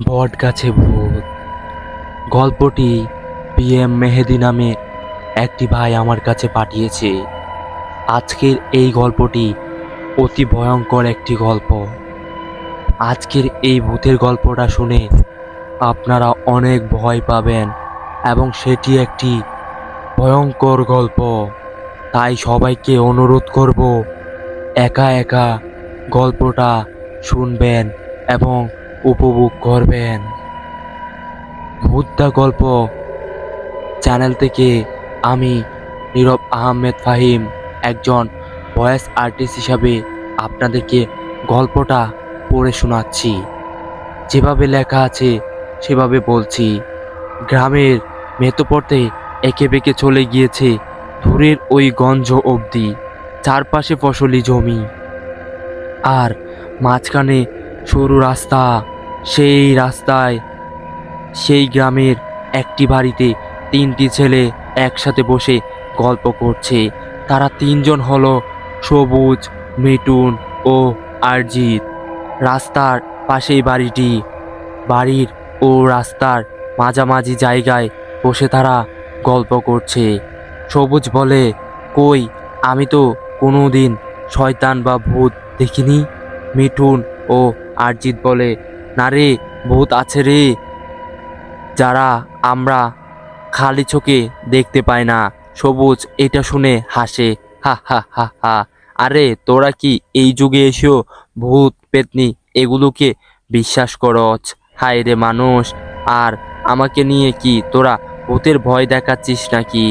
বটগাছে ভূত গল্পটি PM মেহেদি নামে একটি ভাই আমার কাছে পাঠিয়েছে। আজকের এই গল্পটি অতি ভয়ঙ্কর একটি গল্প। আজকের এই ভূতের গল্পটা শুনে আপনারা অনেক ভয় পাবেন এবং সেটি একটি ভয়ঙ্কর গল্প। তাই সবাইকে অনুরোধ করব একা একা গল্পটা শুনবেন এবং উপভোগ করবেন। ভূতদা গল্প চ্যানেল থেকে আমি নীরব আহমেদ ফাহিম একজন ভয়েস আর্টিস্ট হিসাবে আপনাদেরকে গল্পটা পড়ে শোনাচ্ছি। যেভাবে লেখা আছে সেভাবে বলছি। গ্রামের মেতোপথে এঁকে বেঁকে চলে গিয়েছে দূরের ওই গঞ্জ অবধি। চারপাশে ফসলি জমি আর মাঝখানে সরু রাস্তা। সেই রাস্তায় সেই গ্রামের একটি বাড়িতে তিনটি ছেলে একসাথে বসে গল্প করছে। তারা তিনজন হলো সবুজ, মিঠুন ও আরজিৎ। রাস্তার পাশেই বাড়িটি। বাড়ির ও রাস্তার মাঝামাঝি জায়গায় বসে তারা গল্প করছে। সবুজ বলে, কই, আমি তো কোনোদিন শয়তান বা ভূত দেখিনি। মিঠুন ও আরজিৎ বলে, না রে, ভূত আছে রে, যারা আমরা খালি চোখে দেখতে পাই না। সবুজ এটা শুনে হাসে, হা হা হা হা। আরে তোরা কি এই যুগে এসেও ভূত পেতনি এগুলোকে বিশ্বাস করছ? হায় রে মানুষ, আর আমাকে নিয়ে কি তোরা ভূতের ভয় দেখাচ্ছিস নাকি?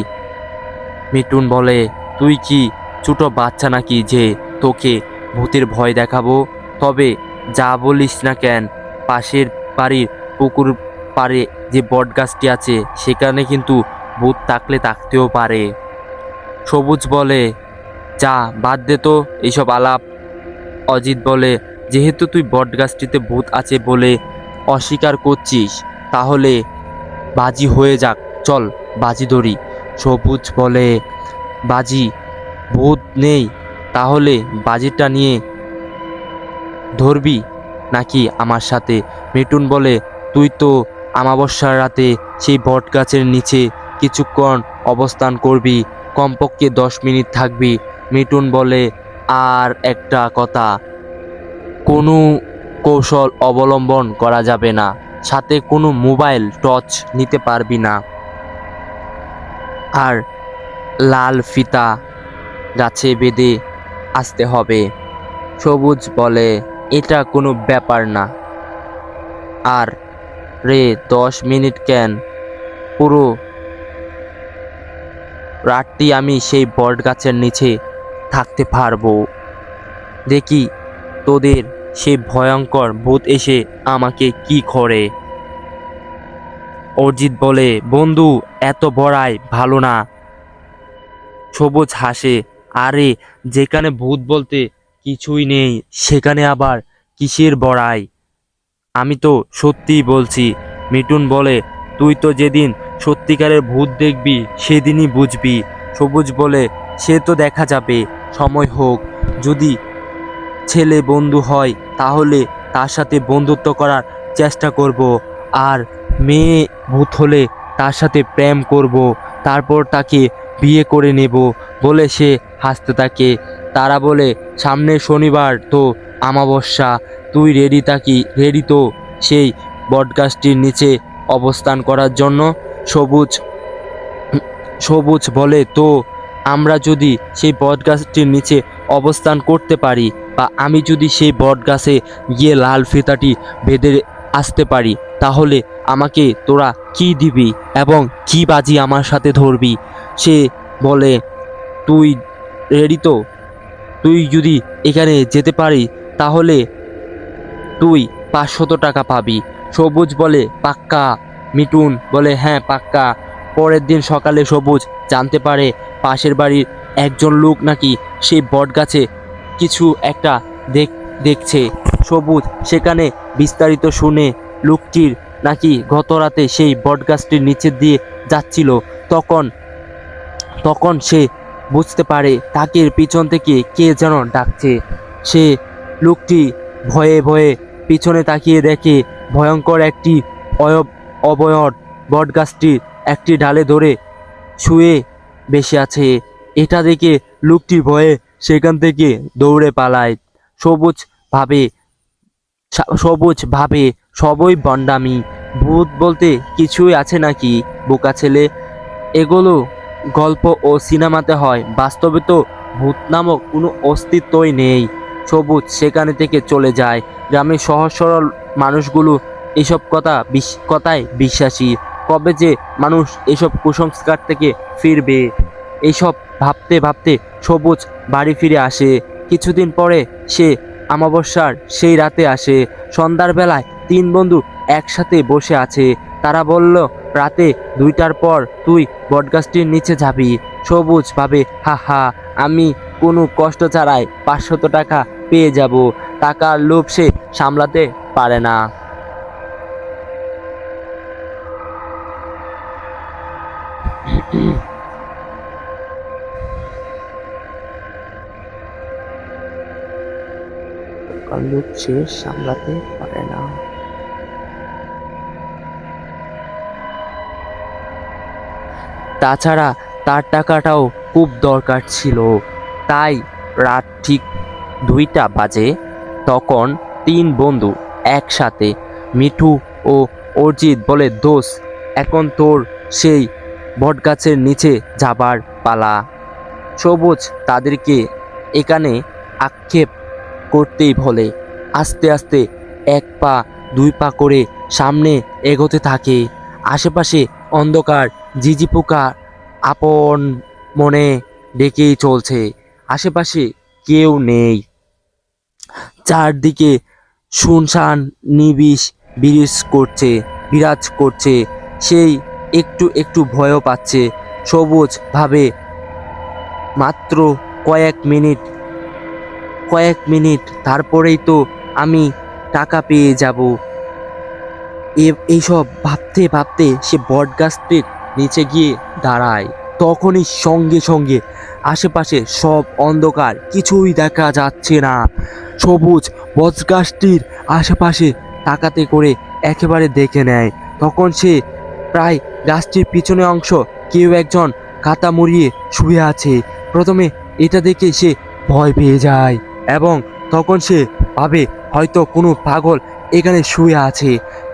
মিঠুন বলে, তুই কি ছোট বাচ্চা নাকি যে তোকে ভূতের ভয় দেখাবো? তবে যা বলিস না কেন, পাশের বাড়ির পুকুর পাড়ে যে বট গাছটি আছে সেখানে কিন্তু ভূত থাকলে থাকতেও পারে। সবুজ বলে, যা বাদ দে তো এইসব আলাপ। অজিত বলে, যেহেতু তুই বট গাছটিতে ভূত আছে বলে অস্বীকার করছিস, তাহলে বাজি হয়ে যাক, চল বাজি ধরি। সবুজ বলে, বাজি? ভূত নেই, তাহলে বাজিটা নিয়ে ধরবি নাকি আমার সাথে? মিঠুন বলে, তুই তো আমাবস্যার রাতে সেই বট গাছের নিচে কিছুক্ষণ অবস্থান করবি, কমপক্ষে 10 মিনিট থাকবি। মিঠুন বলে, আর একটা কথা, কোনো কৌশল অবলম্বন করা যাবে না, সাথে কোনো মোবাইল টর্চ নিতে পারবি না, আর লাল ফিতা গাছে বেঁধে আসতে হবে। সবুজ বলে, এটা কোনো ব্যাপার না। আর রে, 10 মিনিট কেন, পুরো রাতটি আমি সেই বট গাছের নিচে থাকতে পারবো। দেখি তোদের সেই ভয়ঙ্কর ভূত এসে আমাকে কি করে। অর্জিত বলে, বন্ধু, এত বড়াই ভালো না। সবুজ হাসে, আরে যেখানে ভূত বলতে কিছুই নেই সেখানে আবার কিসের বড়াই? আমি তো সত্যিই বলছি। মিঠুন বলে, তুই তো যেদিন সত্যিকারের ভূত দেখবি সেদিনই বুঝবি। সবুজ বলে, সে তো দেখা যাবে, সময় হোক। যদি ছেলে বন্ধু হয় তাহলে তার সাথে বন্ধুত্ব করার চেষ্টা করব, আর মেয়ে ভূত হলে তার সাথে প্রেম করব, তারপর তাকে বিয়ে করে নেব বলে সে হাসতে থাকে। তারা বলে, সামনের শনিবার তো আমাবস্যা, তুই রেডি তো সেই বটগাছটির নিচে অবস্থান করার জন্য? সবুজ সবুজ বলে, তো আমরা যদি সেই বটগাছটির নিচে অবস্থান করতে পারি, বা আমি যদি সেই বটগাছে গিয়ে লাল ফিতাটি বেঁধে আসতে পারি, তাহলে আমাকে তোরা কি দিবি এবং কি বাজি আমার সাথে ধরবি? সে বলে, তুই রেডি তো? তুই যদি এখানে যেতে পারি তাহলে তুই 500 টাকা পাবি। সবুজ বলে, পাক্কা? মিঠুন বলে, হ্যাঁ পাক্কা। পরের দিন সকালে সবুজ জানতে পারে পাশের বাড়ির একজন লোক নাকি সেই বটগাছে কিছু একটা দেখছে। সবুজ সেখানে বিস্তারিত শুনে লোকটির নাকি গত রাতে সেই বটগাছটির নিচে দিয়ে যাচ্ছিল। তখন তখন সে বুঝতে পারে তাকে পিছন থেকে কে যেন ডাকছে। সে লোকটি ভয়ে ভয়ে পিছনে তাকিয়ে দেখে ভয়ঙ্কর একটি অবয়ব বটগাছটির একটি ডালে ধরে শুয়ে বেশি আছে। এটা দেখে লোকটি ভয়ে সেখান থেকে দৌড়ে পালায়। সবুজ ভাবে সবুজ ভাবে সবই বন্ডামি, ভূত বলতে কিছুই আছে নাকি বোকা ছেলে। এগুলো গল্প ও সিনেমাতে হয়, বাস্তবে তো ভূত নামক কোনো অস্তিত্বই নেই। সবুজ সেখানে থেকে চলে যায়। গ্রামের সহজ সরল মানুষগুলো এসব কথায় বিশ্বাসী। কবে যে মানুষ এসব কুসংস্কার থেকে ফিরবে, এইসব ভাবতে ভাবতে সবুজ বাড়ি ফিরে আসে। কিছুদিন পরে সে অমাবস্যার সেই রাতে আসে। সন্ধ্যার বেলায় তিন বন্ধু একসাথে বসে আছে। তারা বলল, রাতে 2টার পর তুই বটগাছটির নিচে যাবি। সবুজ ভাবে, হা হা, আমি কোনো কষ্ট ছাড়াই 500 টাকা পেয়ে যাব। টাকার লোভ সে সামলাতে পারে না। টাকার লোভ সে সামলাতে পারে না। তাছাড়া তার টাকাটাও খুব দরকার ছিল। তাই রাত ঠিক 2টা বাজে। তখন তিন বন্ধু একসাথে, মিঠু ও অর্জিত বলে, দোস্ত, এখন তোর সেই বটগাছের নিচে যাবার পালা। সবুজ তাদেরকে এখানে আক্ষেপ করতেই বলে। আস্তে আস্তে 1 পা 2 পা করে সামনে এগোতে থাকে। আশেপাশে অন্ধকার, ঝিঝি পোকা আপন মনে ডেকেই চলছে। আশেপাশে কেউ নেই। চারদিকে শুনশান নিবিড় বিরাজ করছে। সেই একটু একটু ভয়ও পাচ্ছে। সবুজ ভাবে, মাত্র কয়েক মিনিট তারপরেই তো আমি টাকা পেয়ে যাব। এইসব ভাবতে ভাবতে সে বটগাছটির নিচে গিয়ে দাঁড়ায়। তখনই সঙ্গে সঙ্গে আশেপাশে সব অন্ধকার, কিছুই দেখা যাচ্ছে না। সবুজ বটগাছটির আশেপাশে তাকাতে করে একেবারে দেখে নেয়। তখন সে প্রায় গাছটির পিছনে অংশ কেউ একজন কাতা মুড়িয়ে শুয়ে আছে। প্রথমে এটা দেখে সে ভয় পেয়ে যায় এবং তখন সে ভাবে হয়তো কোনো পাগল এখানে শুয়ে আছে।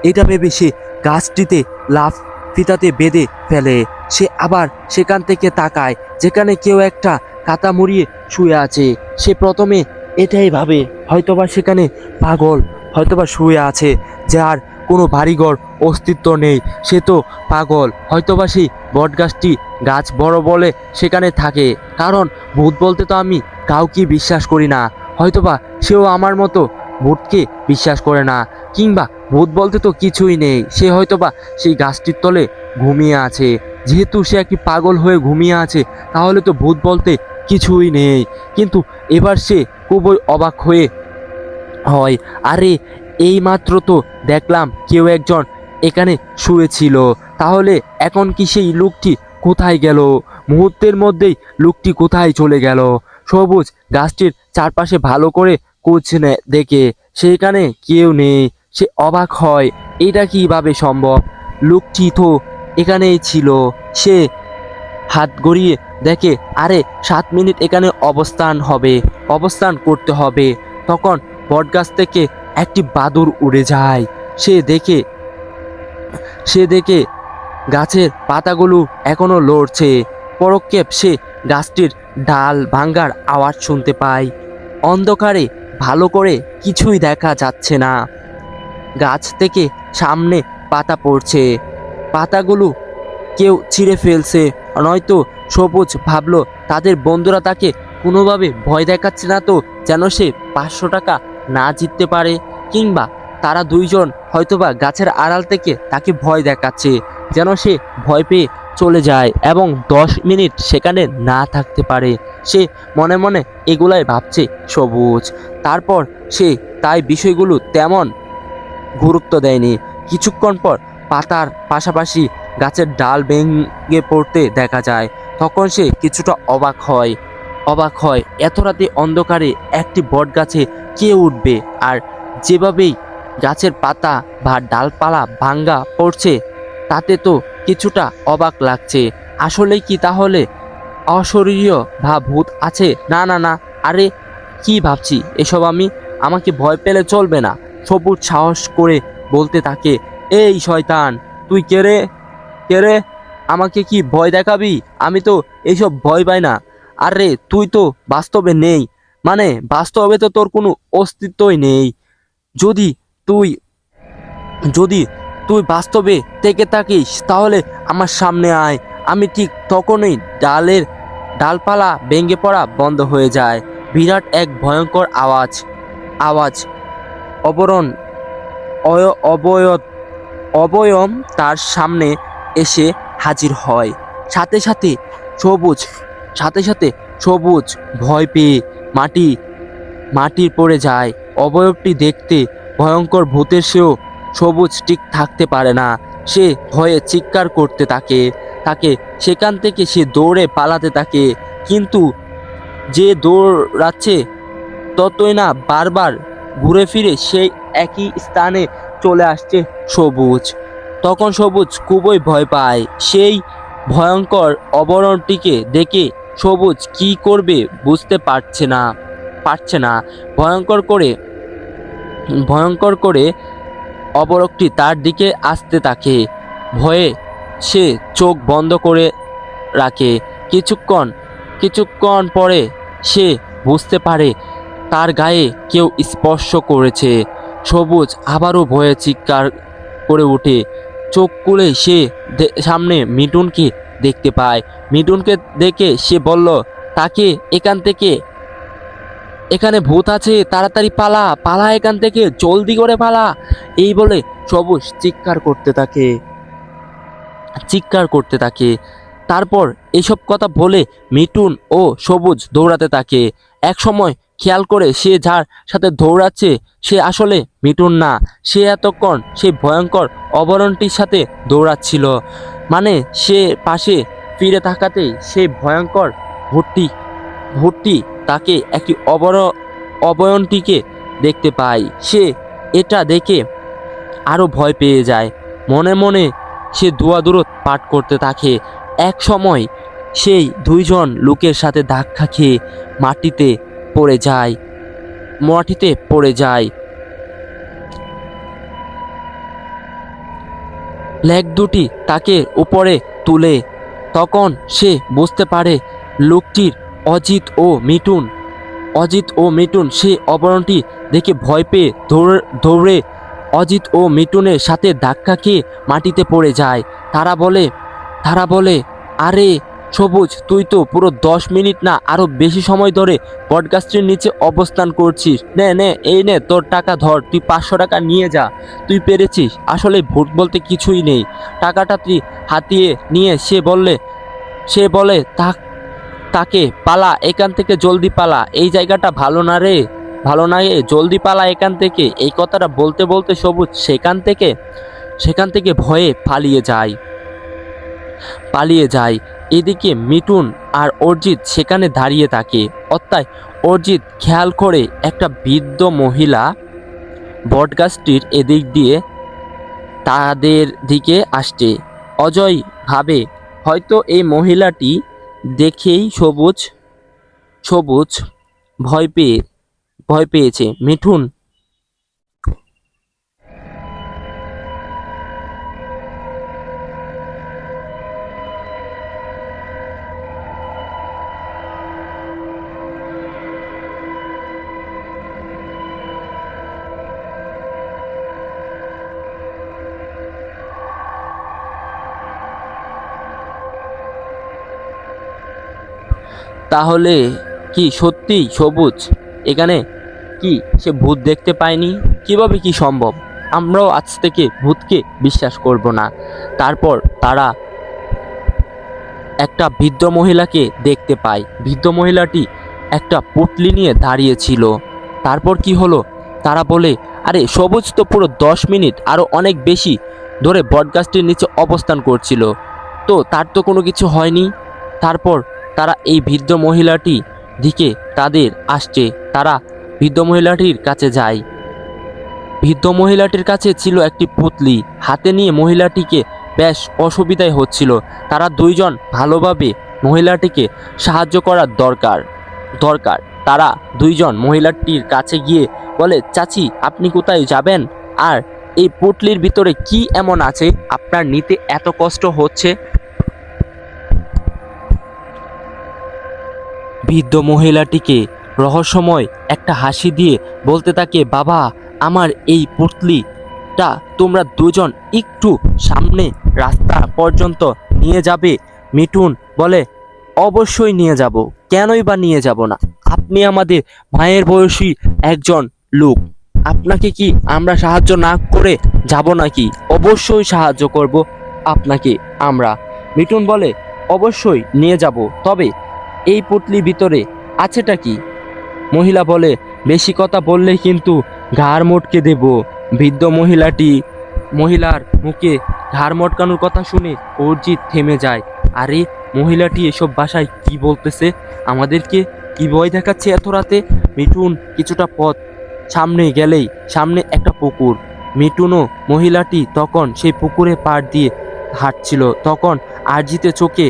এটা ভেবে সে গাছটিতে লাফ ফিতাতে বেঁধে ফেলে। সে আবার সেখান থেকে তাকায় যেখানে কেউ একটা কাতা মুড়িয়ে শুয়ে আছে। সে প্রথমে এটাই ভাবে হয়তোবা সেখানে পাগল হয়তোবা শুয়ে আছে, যার কোনো বাড়িঘর অস্তিত্ব নেই। সে তো পাগল, হয়তোবা সেই বটগাছটি গাছ বড় বলে সেখানে থাকে। কারণ ভূত বলতে তো আমি কাউকে বিশ্বাস করি না। হয়তোবা সেও আমার মতো ভূতকে বিশ্বাস করে না, কিংবা ভূত বলতে তো কিছুই নেই। সে হয়তোবা সেই গাছটির তলে ঘুমিয়ে আছে। যেহেতু সে একটি পাগল হয়ে ঘুমিয়ে আছে, তাহলে তো ভূত বলতে কিছুই নেই। কিন্তু এবার সে খুবই অবাক হয়, আরে এই মাত্র তো দেখলাম কেউ একজন এখানে শুয়েছিল, তাহলে এখন কি সেই লোকটি কোথায় গেল? মুহূর্তের মধ্যেই লোকটি কোথায় চলে গেল? সবুজ গাছটির চারপাশে ভালো করে দেখে সেখানে কেউ নেই। সে অবাক হয়, এটা কিভাবে সম্ভব? লোকটি তো এখানেই ছিল। সে হাত গড়িয়ে দেখে, আরে 7 মিনিট এখানে অবস্থান করতে হবে। তখন বটগাছ থেকে একটি বাদুড় উড়ে যায়। সে দেখে গাছের পাতাগুলো এখনো লড়ছে। পরক্ষেপ সে গাছটির ডাল ভাঙ্গার আওয়াজ শুনতে পায়। অন্ধকারে ভালো করে কিছুই দেখা যাচ্ছে না। গাছ থেকে সামনে পাতা পড়ছে। পাতাগুলো কেউ ছিঁড়ে ফেলছে, নয়তো সবুজ ভাবলো তাদের বন্ধুরা তাকে কোনোভাবে ভয় দেখাচ্ছে না তো, যেন সে 500 টাকা না জিততে পারে, কিংবা তারা দুইজন হয়তোবা গাছের আড়াল থেকে তাকে ভয় দেখাচ্ছে যেন সে ভয় পেয়ে চলে যায় এবং 10 মিনিট সেখানে না থাকতে পারে। সে মনে মনে এগুলাই ভাবছে সবুজ। তারপর সে তাই বিষয়গুলো তেমন গুরুত্ব দেয়নি। কিছুক্ষণ পর পাতার পাশাপাশি গাছের ডাল ভেঙে পড়তে দেখা যায়। তখন সে কিছুটা অবাক হয় এত রাতে অন্ধকারে একটি বট গাছে কে উঠবে? আর যেভাবেই গাছের পাতা বা ডালপালা ভাঙ্গা পড়ছে, তাতে তো কিছুটা অবাক লাগছে। আসলেই কি তাহলে অশরীরীয় বা ভূত আছে? না না না, আরে কি ভাবছি এসব আমি, আমাকে ভয় পেলে চলবে না। সবুজ সাহস করে বলতে থাকে, এই শয়তান, তুই কে রে? কে রে? আমাকে কি ভয় দেখাবি? আমি তো এইসব ভয় পাই না। আরে তুই তো বাস্তবে নেই, মানে বাস্তবে তো তোর কোনো অস্তিত্বই নেই। যদি তুই যদি তুই বাস্তবে থেকে থাকিস তাহলে আমার সামনে আয়। আমি ঠিক তখনই ডালপালা ভেঙে পড়া বন্ধ হয়ে যায়। বিরাট এক ভয়ঙ্কর আওয়াজ আওয়াজ অবরণ অবয়ব অবয়ম তার সামনে এসে হাজির হয়। সাথে সাথে সবুজ সাথে সাথে সবুজ ভয় পেয়ে মাটির পড়ে যায়। অবয়বটি দেখতে ভয়ঙ্কর ভূতের সেও সবুজ ঠিক থাকতে পারে না। সে ভয়ে চিৎকার করতে থাকে থাকে সেখান থেকে সে দৌড়ে পালাতে থাকে। কিন্তু যে দৌড়াচ্ছে ততই না বারবার ঘুরে ফিরে সেই একই স্থানে চলে আসছে সবুজ। তখন সবুজ খুবই ভয় পায়। সেই ভয়ঙ্কর অবরণটিকে দেখে সবুজ কি করবে বুঝতে পারছে না। ভয়ঙ্কর করে অবরোধটি তার দিকে আসতে থাকে। ভয়ে সে চোখ বন্ধ করে রাখে। কিছুক্ষণ পরে সে বুঝতে পারে তার গায়ে কেউ স্পর্শ করেছে। সবুজ আবারও ভয়ে চিৎকার করে ওঠে। চোখ খুলে সে সামনে মিঠুনকে দেখতে পায়। মিঠুনকে দেখে সে বলল তাকে, এখানে ভূত আছে, তাড়াতাড়ি পালা পালা, এখান থেকে জলদি করে পালা। এই বলে সবুজ চিৎকার করতে থাকে। তারপর এসব কথা বলে মিঠুন ও সবুজ দৌড়াতে থাকে। এক সময় খেয়াল করে সে যার সাথে দৌড়াচ্ছে সে আসলে মিঠুন না, সে এতক্ষণ সেই ভয়ঙ্কর অবরণটির সাথে দৌড়াচ্ছিল। মানে সে পাশে ফিরে তাকাতেই সেই ভয়ঙ্কর ভূতটি তাকে একটি অবয়নটিকে দেখতে পায়। সে এটা দেখে আরো ভয় পেয়ে যায়। মনে মনে সে দুয়াদুরত পাঠ করতে থাকে। এক সময় সেই দুইজন লোকের সাথে ধাক্কা খেয়ে মাটিতে পড়ে যায়। লেগ দুটি তাকে উপরে তুলে। তখন সে বুঝতে পারে লোকটির অজিত ও মিঠুন সেই অবরণটি দেখে ভয় পেয়ে দৌড়ে অজিত ও মিঠুনের সাথে ধাক্কা খেয়ে মাটিতে পড়ে যায়। তারা বলে আরে সবুজ, তুই তো পুরো 10 মিনিট না আরো বেশি সময় ধরে বটগাছটির নিচে অবস্থান করছিস। এই নে তোর টাকা, ধর, তুই 500 টাকা নিয়ে যা, তুই পেরেছিস। আসলে ভূত বলতে কিছুই নেই। টাকাটা তুই হাতিয়ে নিয়ে সে বলে তাকে, পালা এখান থেকে, জলদি পালা, এই জায়গাটা ভালো না রে, জলদি পালা এখান থেকে। এই কথাটা বলতে বলতে সবুজ সেখান থেকে ভয়ে পালিয়ে যায়। এদিকে মিঠুন আর অর্জিত সেখানে দাঁড়িয়ে থাকে। অর্জিত খেয়াল করে একটা বৃদ্ধ মহিলা বটগাছটির এদিক দিয়ে তাদের দিকে আসছে। অজয় ভাবে হয়তো এই মহিলাটি দেখেই সবুজ ভয় পেয়েছে। মিঠুন তাহলে কি সত্যি সবুজ এখানে কি সে ভূত দেখতে পায়নি? কিভাবে কি সম্ভব? আমরাও আজ থেকে ভূতকে বিশ্বাস করব না। তারপর তারা একটা বৃদ্ধ মহিলাকে দেখতে পায়। বৃদ্ধ মহিলাটি একটা পুটলি নিয়ে দাঁড়িয়েছিল। তারপর কি হলো? তারা বলে আরে সবুজ তো পুরো 10 মিনিট আরো অনেক বেশি ধরে বটগাছটির নিচে অবস্থান করছিল, তো তার তো কোনো কিছু হয়নি। তারপর তারা এই বৃদ্ধ মহিলাটি দিকে তাদের আসছে, তারা বৃদ্ধ মহিলাটির কাছে যায়। বৃদ্ধ মহিলাটির কাছে ছিল একটি পুতলি। হাতে নিয়ে মহিলাটিকে বেশ অসুবিধায় হচ্ছিল। তারা দুইজন ভালোভাবে মহিলাটিকে সাহায্য করার দরকার। তারা দুইজন মহিলাটির কাছে গিয়ে বলে, চাচি আপনি কোথায় যাবেন? আর এই পুটলির ভিতরে কি এমন আছে আপনার নিতে এত কষ্ট হচ্ছে? বৃদ্ধ মহিলাটিকে রহস্যময় একটা হাসি দিয়ে বলতে থাকে, বাবা আমার এই পুটলিটা তোমরা দুজন একটু সামনে রাস্তা পর্যন্ত নিয়ে যাবে? মিঠুন বলে, অবশ্যই নিয়ে যাব, কেনই বা নিয়ে যাব না? আপনি আমাদের মায়ের বয়সী একজন লোক, আপনাকে কি আমরা সাহায্য না করে যাব নাকি? অবশ্যই সাহায্য করব আপনাকে আমরা। মিঠুন বলে, অবশ্যই নিয়ে যাব, তবে এই পুটলির ভিতরে আছেটা কি? মহিলা বলে, বেশি কথা বললে কিন্তু ঘাড় মটকে দেব। বৃদ্ধ মহিলার মুখে ঘাড় মটকানোর কথা শুনে অর্জিত থেমে যায়। আরে মহিলাটি এসব ভাষায় কি বলতেছে? আমাদেরকে কি ভয় দেখাচ্ছে এত রাতে? মিঠুন কিছুটা পথ সামনে গেলেই সামনে একটা পুকুর। মিঠুন ও মহিলাটি তখন সেই পুকুরে পাড় দিয়ে হাঁটছিল। তখন অর্জিতের চোখে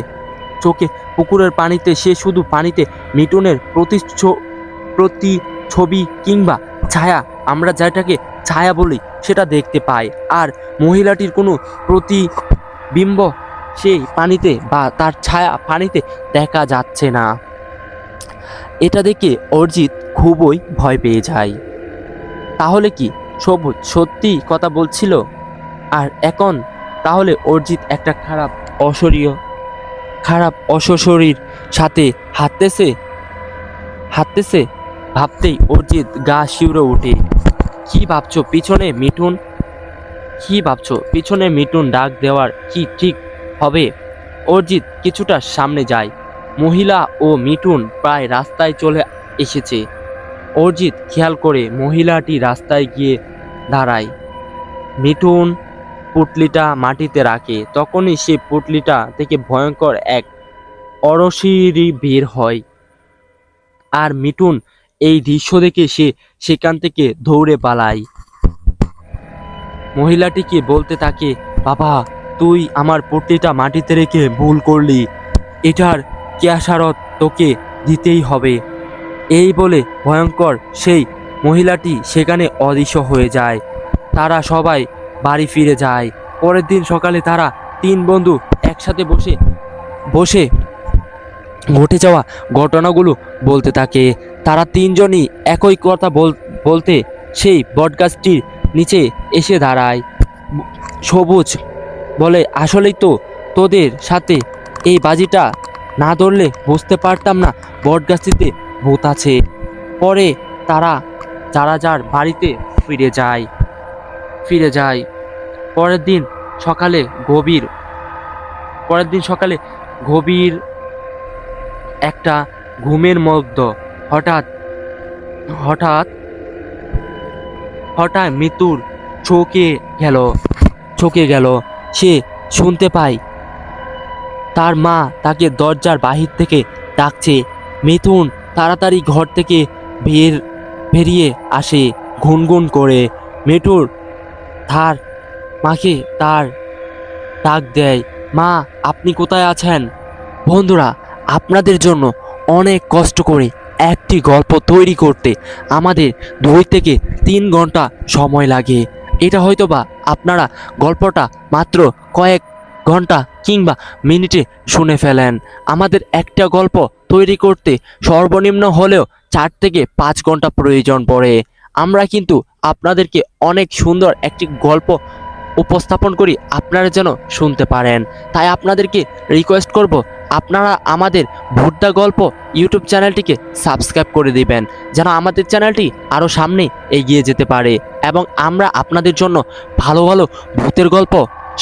পুকুরের পানিতে, সে শুধু পানিতে মিঠুনের প্রতি ছবি কিংবা ছায়া, আমরা যেটাকে ছায়া বলি, সেটা দেখতে পায়। আর মহিলাটির কোনো প্রতিবিম্ব সেই পানিতে বা তার ছায়া পানিতে দেখা যাচ্ছে না। এটা দেখে অর্জিত খুবই ভয় পেয়ে যায়। তাহলে কি সবুজ সত্যি কথা বলছিল? আর এখন তাহলে অর্জিত একটা খারাপ অশরীর সাথে হাঁটতেছে ভাবতেই অর্জিত গা শিউরে ওঠে। কি ভাবছো পিছনে মিঠুন ডাক দেওয়ার কি ঠিক হবে? অর্জিত কিছুটা সামনে যায়। মহিলা ও মিঠুন প্রায় রাস্তায় চলে এসেছে। অর্জিত খেয়াল করে মহিলাটি রাস্তায় গিয়ে দাঁড়ায়। মিঠুন পুটলিটা মাটিতে রাখে। তখনই সে পুটলিটা থেকে ভয়ঙ্কর এক অরশিরি বের হয়। আর মিঠুন এই দৃশ্য দেখে সে সেখান থেকে দৌড়ে পালায়। মহিলাটিকে বলতে থাকে, বাবা তুই আমার পুটলিটা মাটিতে রেখে ভুল করলি, এটার কেয়াসারত তোকে দিতেই হবে। এই বলে ভয়ঙ্কর সেই মহিলাটি সেখানে অদৃশ্য হয়ে যায়। তারা সবাই বাড়ি ফিরে যায়। পরের দিন সকালে তারা তিন বন্ধু একসাথে বসে ঘটে যাওয়া ঘটনাগুলো বলতে থাকে। তারা তিনজনই একই কথা বলতে সেই বটগাছটির নিচে এসে দাঁড়ায়। সবুজ বলে, আসলেই তো তোদের সাথে এই বাজিটা না ধরলে বুঝতে পারতাম না বটগাছটিতে ভূত আছে। পরে তারা যার বাড়িতে ফিরে যায়। পরের দিন সকালে গভীর একটা ঘুমের মধ্যে হঠাৎ মৃত্যুর চোখে গেল। সে শুনতে পায় তার মা তাকে দরজার বাহির থেকে ডাকছে। মিথুন তাড়াতাড়ি ঘর থেকে বেরিয়ে আসে গুনগুন করে। মিঠুর তার মাকে তার ডাক দেয়, মা আপনি কোথায় আছেন? বন্ধুরা, আপনাদের জন্য অনেক কষ্ট করে একটি গল্প তৈরি করতে আমাদের 2 থেকে 3 ঘন্টা সময় লাগে। এটা হয়তোবা আপনারা গল্পটা মাত্র কয়েক ঘন্টা কিংবা মিনিটে শুনে ফেলেন। আমাদের একটা গল্প তৈরি করতে সর্বনিম্ন হলেও 4 থেকে 5 ঘন্টা প্রয়োজন পড়ে। আমরা কিন্তু আপনাদেরকে অনেক সুন্দর একটি গল্প উপস্থাপন করি, আপনারা যেন শুনতে পারেন। তাই আপনাদেরকে রিকোয়েস্ট করব, আপনারা আমাদের ভূতদা গল্প ইউটিউব চ্যানেলটিকে সাবস্ক্রাইব করে দিবেন, যেন আমাদের চ্যানেলটি আরও সামনে এগিয়ে যেতে পারে এবং আমরা আপনাদের জন্য ভালো ভালো ভূতের গল্প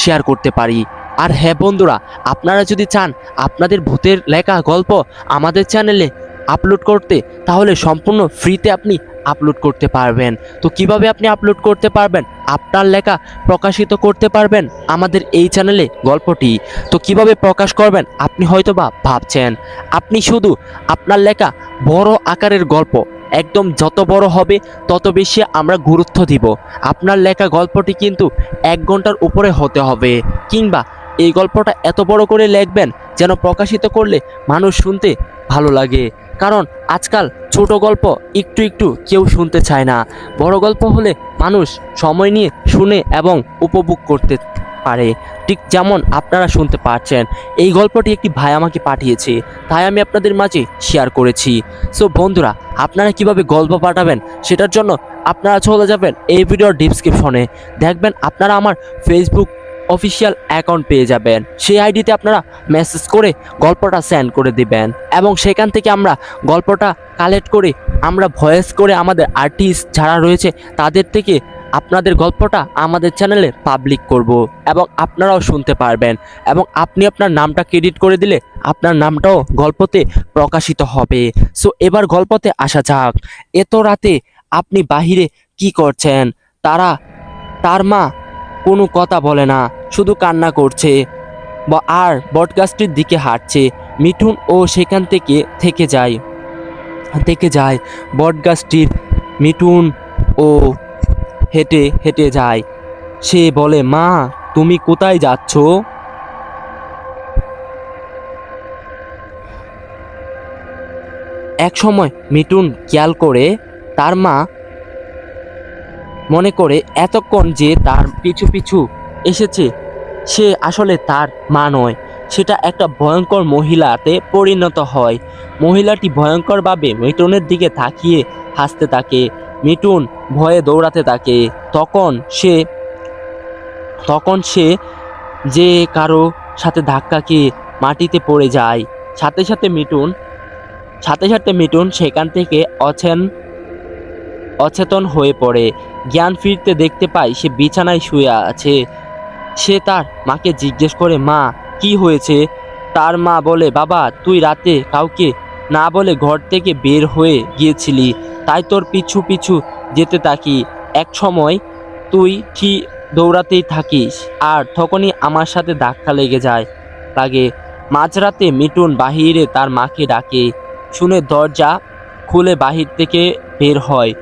শেয়ার করতে পারি। আর হ্যাঁ বন্ধুরা, আপনারা যদি চান আপনাদের ভূতের লেখা গল্প আমাদের চ্যানেলে আপলোড করতে, তাহলে সম্পূর্ণ ফ্রিতে আপনি আপলোড করতে পারবেন। তো কিভাবে আপনি আপলোড করতে পারবেন? আপনার লেখা প্রকাশিত করতে পারবেন আমাদের এই চ্যানেলে গল্পটি। তো কিভাবে প্রকাশ করবেন আপনি হয়তোবা ভাবছেন। আপনি শুধু আপনার লেখা বড় আকারের গল্প একদম যত বড় হবে তত বেশি আমরা গুরুত্ব দিব। আপনার লেখা গল্পটি কিন্তু 1 ঘন্টার উপরে হতে হবে, কিংবা এই গল্পটা এত বড় করে লিখবেন যেন প্রকাশিত করলে মানুষ শুনতে ভালো লাগে। কারণ আজকাল ছোট গল্প একটু একটু কেউ শুনতে চায় না। বড় গল্প হলে মানুষ সময় নিয়ে শুনে এবং উপভোগ করতে পারে। ঠিক যেমন আপনারা শুনতে পাচ্ছেন, এই গল্পটি একটি ভাই আমাকে পাঠিয়েছে, তাই আমি আপনাদের মাঝে শেয়ার করেছি। সো বন্ধুরা, আপনারা কিভাবে গল্প পাঠাবেন সেটার জন্য আপনারা চলে যাবেন এই ভিডিওর ডিসক্রিপশনে, দেখবেন আপনারা আমার ফেসবুক অফিসিয়াল অ্যাকাউন্ট পেয়ে যাবেন। সেই আইডিতে আপনারা মেসেজ করে গল্পটা সেন্ড করে দিবেন এবং সেখান থেকে আমরা গল্পটা কালেক্ট করে আমরা ভয়েস করে আমাদের আর্টিস্ট যারা রয়েছে তাদের থেকে আপনাদের গল্পটা আমাদের চ্যানেলে পাবলিক করব এবং আপনারাও শুনতে পারবেন, এবং আপনি আপনার নামটা ক্রেডিট করে দিলে আপনার নামটাও গল্পতে প্রকাশিত হবে। সো এবার গল্পতে আসা যাক। এত রাতে আপনি বাহিরে কি করছেন? তার মা কোনো কথা বলে না, শুধু কান্না করছে আর বটগাছটির দিকে হাঁটছে। মিঠুন ও সেখান থেকে যায় বটগাছটির। মিঠুন ও হেঁটে হেঁটে যায়। সে বলে, মা তুমি কোথায় যাচ্ছ? এক সময় মিঠুন খেয়াল করে তার মা মনে করে এতক্ষণ যে তার পিছু পিছু এসেছে সে আসলে তার মা নয়, সেটা একটা ভয়ঙ্কর মহিলাতে পরিণত হয়। মহিলাটি ভয়ঙ্করভাবে মিঠুনের দিকে তাকিয়ে হাসতে থাকে। মিঠুন ভয়ে দৌড়াতে থাকে। তখন সে যে কারো সাথে ধাক্কা খেয়ে মাটিতে পড়ে যায়। সাথে সাথে মিঠুন সেখান থেকে অচেতন হয়ে পড়ে। জ্ঞান ফিরতে দেখতে পায় সে বিছানায় শুয়ে আছে। সে তার মাকে জিজ্ঞেস করে, মা কি হয়েছে? তার মা বলে, বাবা তুই রাতে কাউকে না বলে ঘর থেকে বের হয়ে গিয়েছিলি, তাই তোর পিছু পিছু যেতে থাকি। এক সময় তুই ঠিক দৌড়াতেই থাকিস আর তখনই আমার সাথে ধাক্কা লাগে। মাঝরাতে মিঠুন বাহিরে তার মাকে ডাকে। শুনে দরজা খুলে বাহির থেকে বের হয়।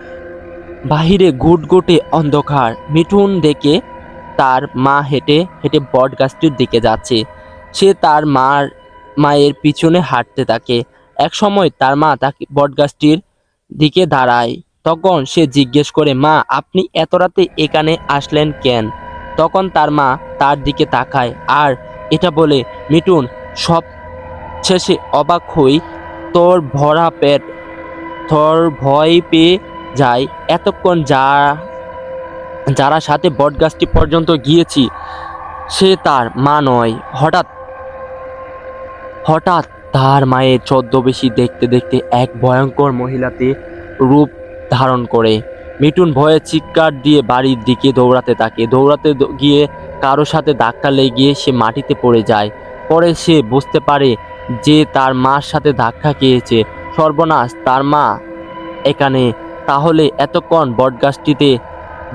বাহিরে গুটগুটে অন্ধকার। মিঠুন দেখে তার মা হেঁটে হেঁটে বট গাছটির দিকে যাচ্ছে। সে তার মায়ের পিছনে হাঁটতে থাকে। এক সময় তার মা তাকে বট গাছটির দিকে দাঁড়ায়। তখন সে জিজ্ঞেস করে, মা আপনি এত রাতে এখানে আসলেন কেন? তখন তার মা তার দিকে তাকায় আর এটা বলে, মিঠুন সব শেষে অবাক হই, তোর ভরা পেট তোর ভয় পেয়ে যায়। এতক্ষণ যারা সাথে বটগাছটি পর্যন্ত গিয়েছি সে তার মা নয়। হঠাৎ তার মায়ের ছদ্মবেশী দেখতে দেখতে এক ভয়ঙ্কর মহিলাতে রূপ ধারণ করে। মিঠুন ভয়ে চিৎকার দিয়ে বাড়ির দিকে দৌড়াতে গিয়ে কারো সাথে ধাক্কা লেগে সে মাটিতে পড়ে যায়। পরে সে বুঝতে পারে যে তার মার সাথে ধাক্কা খেয়েছে। সর্বনাশ, তার মা এখানে। তাহলে এতক্ষণ বটগাছটিতে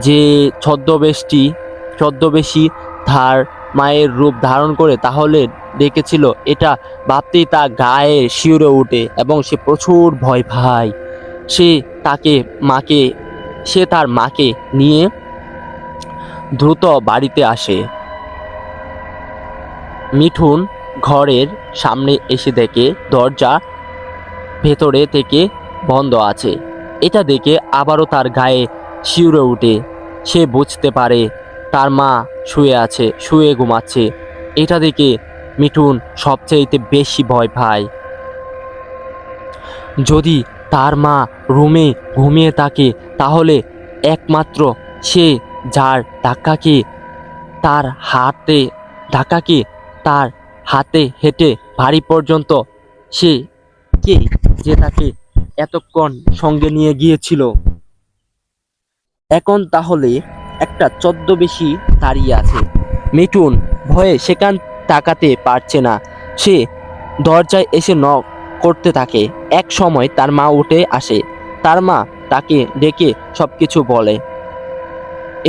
যে ছদ্মবেশী তার মায়ের রূপ ধারণ করে তাহলে ডেকেছিল, এটা ভাবতেই তার গায়ে শিউরে ওঠে এবং সে প্রচুর ভয় পায়। সে তার মাকে নিয়ে দ্রুত বাড়িতে আসে। মিঠুন ঘরের সামনে এসে দেখে দরজা ভেতরে থেকে বন্ধ আছে। এটা দেখে আবারও তার গায়ে শিউরে ওঠে। সে বুঝতে পারে তার মা শুয়ে ঘুমাচ্ছে। এটা দেখে মিঠুন সবচেয়ে বেশি ভয় পায়। যদি তার মা রুমে ঘুমিয়ে থাকে তাহলে একমাত্র সে যার তার হাতে হেঁটে বাড়ি পর্যন্ত সে কে যে তাকে এতক্ষণ সঙ্গে নিয়ে গিয়েছিল, এখন তাহলে একটা ছদ্মবেশী দাঁড়িয়ে আছে। মিঠুন ভয়ে সেখান তাকাতে পারছে না। সে দরজায় এসে নক করতে থাকে। এক সময় তার মা উঠে আসে। তার মা তাকে ডেকে সবকিছু বলে।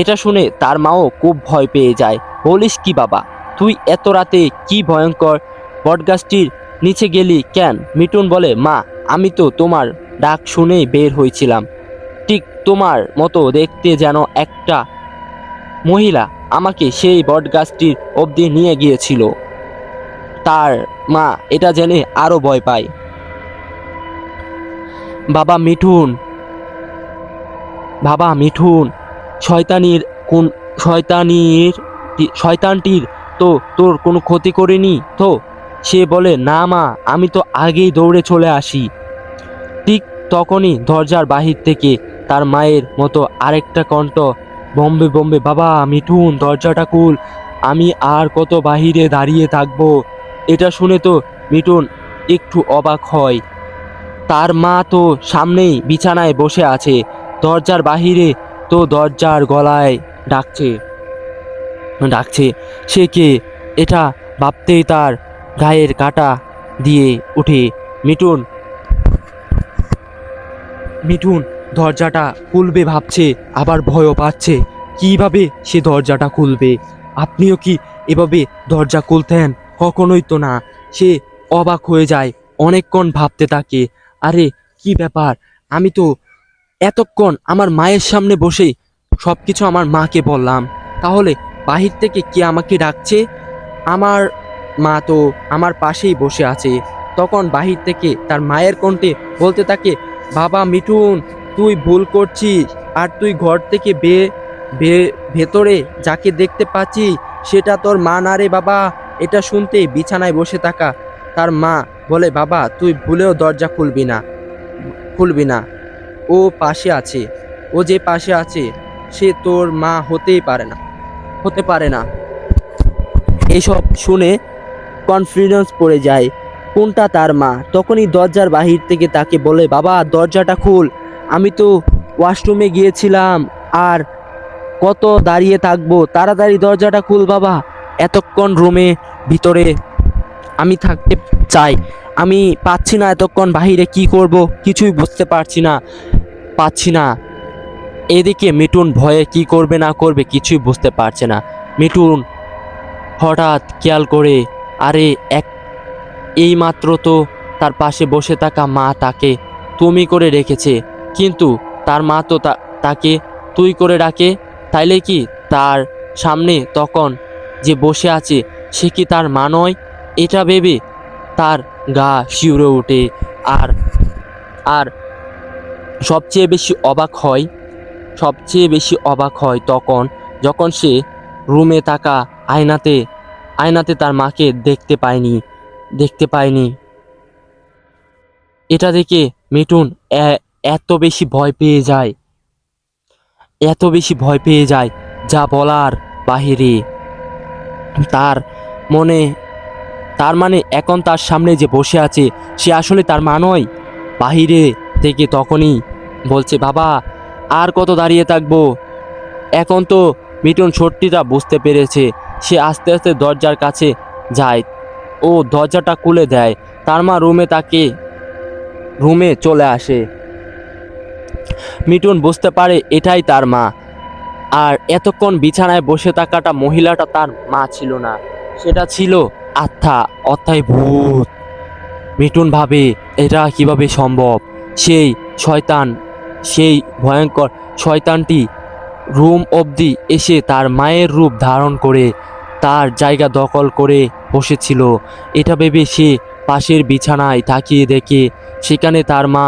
এটা শুনে তার মাও খুব ভয় পেয়ে যায়। বলিস কি বাবা, তুই এত রাতে কি ভয়ঙ্কর বটগাছটির নিচে গেলি কেন? মিঠুন বলে, মা আমি তো তোমার ডাক শুনেই বের হয়েছিলাম। ঠিক তোমার মতো দেখতে যেন একটা মহিলা আমাকে সেই বটগাছটির অবধি নিয়ে গিয়েছিল। তার মা এটা জেনে আরো ভয় পায়। বাবা মিঠুন, বাবা মিঠুন, শয়তানির কোন শয়তানটির তো তোর কোনো ক্ষতি করেনি তো? সে বলে, না মা, আমি তো আগেই দৌড়ে চলে আসি। ঠিক তখনই দরজার বাহির থেকে তার মায়ের মতো আরেকটা কণ্ঠ বম্বে বম্বে, বাবা মিঠুন, দরজাটা খুল, আমি আর কত বাহিরে দাঁড়িয়ে থাকবো। এটা শুনে তো মিঠুন একটু অবাক হয়। তার মা তো সামনেই বিছানায় বসে আছে, দরজার বাহিরে তো দরজার গলায় ডাকছে ডাকছে সে কে? এটা ভাবতেই তার গায়ের কাটা দিয়ে উঠে। মিঠুন মিঠুন দরজাটা খুলবে ভাবছে, আবার ভয়ও পাচ্ছে। কিভাবে সে দরজাটা খুলবে? আপনিও কি এভাবে দরজা খুলতেন? কখনোই তো না। সে অবাক হয়ে যায়, অনেকক্ষণ ভাবতে থাকে, আরে কি ব্যাপার, আমি তো এতক্ষণ আমার মায়ের সামনে বসে সবকিছু আমার মাকে বললাম, তাহলে বাহির থেকে কে আমাকে ডাকছে? আমার মা তো আমার পাশেই বসে আছে। তখন বাহির থেকে তার মায়ের কণ্ঠে বলতে থাকে, বাবা মিঠুন, তুই ভুল করছিস, আর তুই ঘর থেকে ভেতরে যাকে দেখতে পাচ্ছি সেটা তোর মা না রে বাবা। এটা শুনতেই বিছানায় বসে থাকা তার মা বলে, বাবা তুই ভুলেও দরজা খুলবি না, ও পাশে আছে, ও যে পাশে আছে সে তোর মা হতে পারে না। এসব শুনে কনফিডেন্স পড়ে যায় কোনটা তার মা। তখনই দরজার বাহির থেকে তাকে বলে, বাবা দরজাটা খুল, আমি তো ওয়াশরুমে গিয়েছিলাম, আর কত দাঁড়িয়ে থাকবো, তাড়াতাড়ি দরজাটা খুল বাবা। এতক্ষণ রুমে ভিতরে আমি থাকতে চাই, আমি পাচ্ছি না, এতক্ষণ বাহিরে কি করব কিছুই বুঝতে পারছি না। এদিকে মিঠুন ভয়ে কি করবে না করবে কিছুই বুঝতে পারছে না। মিঠুন হঠাৎ খেয়াল করে, আরে এইমাত্র তো তার পাশে বসে থাকা মা তাকে তুমি করে রেখেছে, কিন্তু তার মা তো তাকে তুই করে ডাকে, তাইলে কি তার সামনে তখন যে বসে আছে সে কি তার মা নয়? এটা ভেবে তার গা শিউরে ওঠে। আর আর সবচেয়ে বেশি অবাক হয় তখন যখন সে রুমে থাকা আয়নাতে তার মাকে দেখতে পায়নি। এটা দেখে মিঠুন এত বেশি ভয় পেয়ে যায় যা বলার বাহিরে। তার মানে এখন তার সামনে যে বসে আছে সে আসলে তার মা নয়। বাহিরে থেকে তখনই বলছে, বাবা আর কত দাঁড়িয়ে থাকবো? এখন তো মিঠুন সত্যিটা বুঝতে পেরেছে। সে আস্তে আস্তে দরজার কাছে যায়, ও দরজাটা খুলে দেয়। তার মা রুমে চলে আসে। মিঠুন বুঝতে পারে এটাই তার মা, আর এতক্ষণ বিছানায় বসে থাকাটা মহিলাটা তার মা ছিল না, সেটা ছিল অর্থাৎ ভূত। মিঠুন ভাবে এটা কিভাবে সম্ভব? সেই ভয়ঙ্কর শয়তানটি রুম অবধি এসে তার মায়ের রূপ ধারণ করে তার জায়গা দখল করে বসেছিল। এটা ভেবে সে পাশের বিছানায় তাকিয়ে দেখে সেখানে তার মা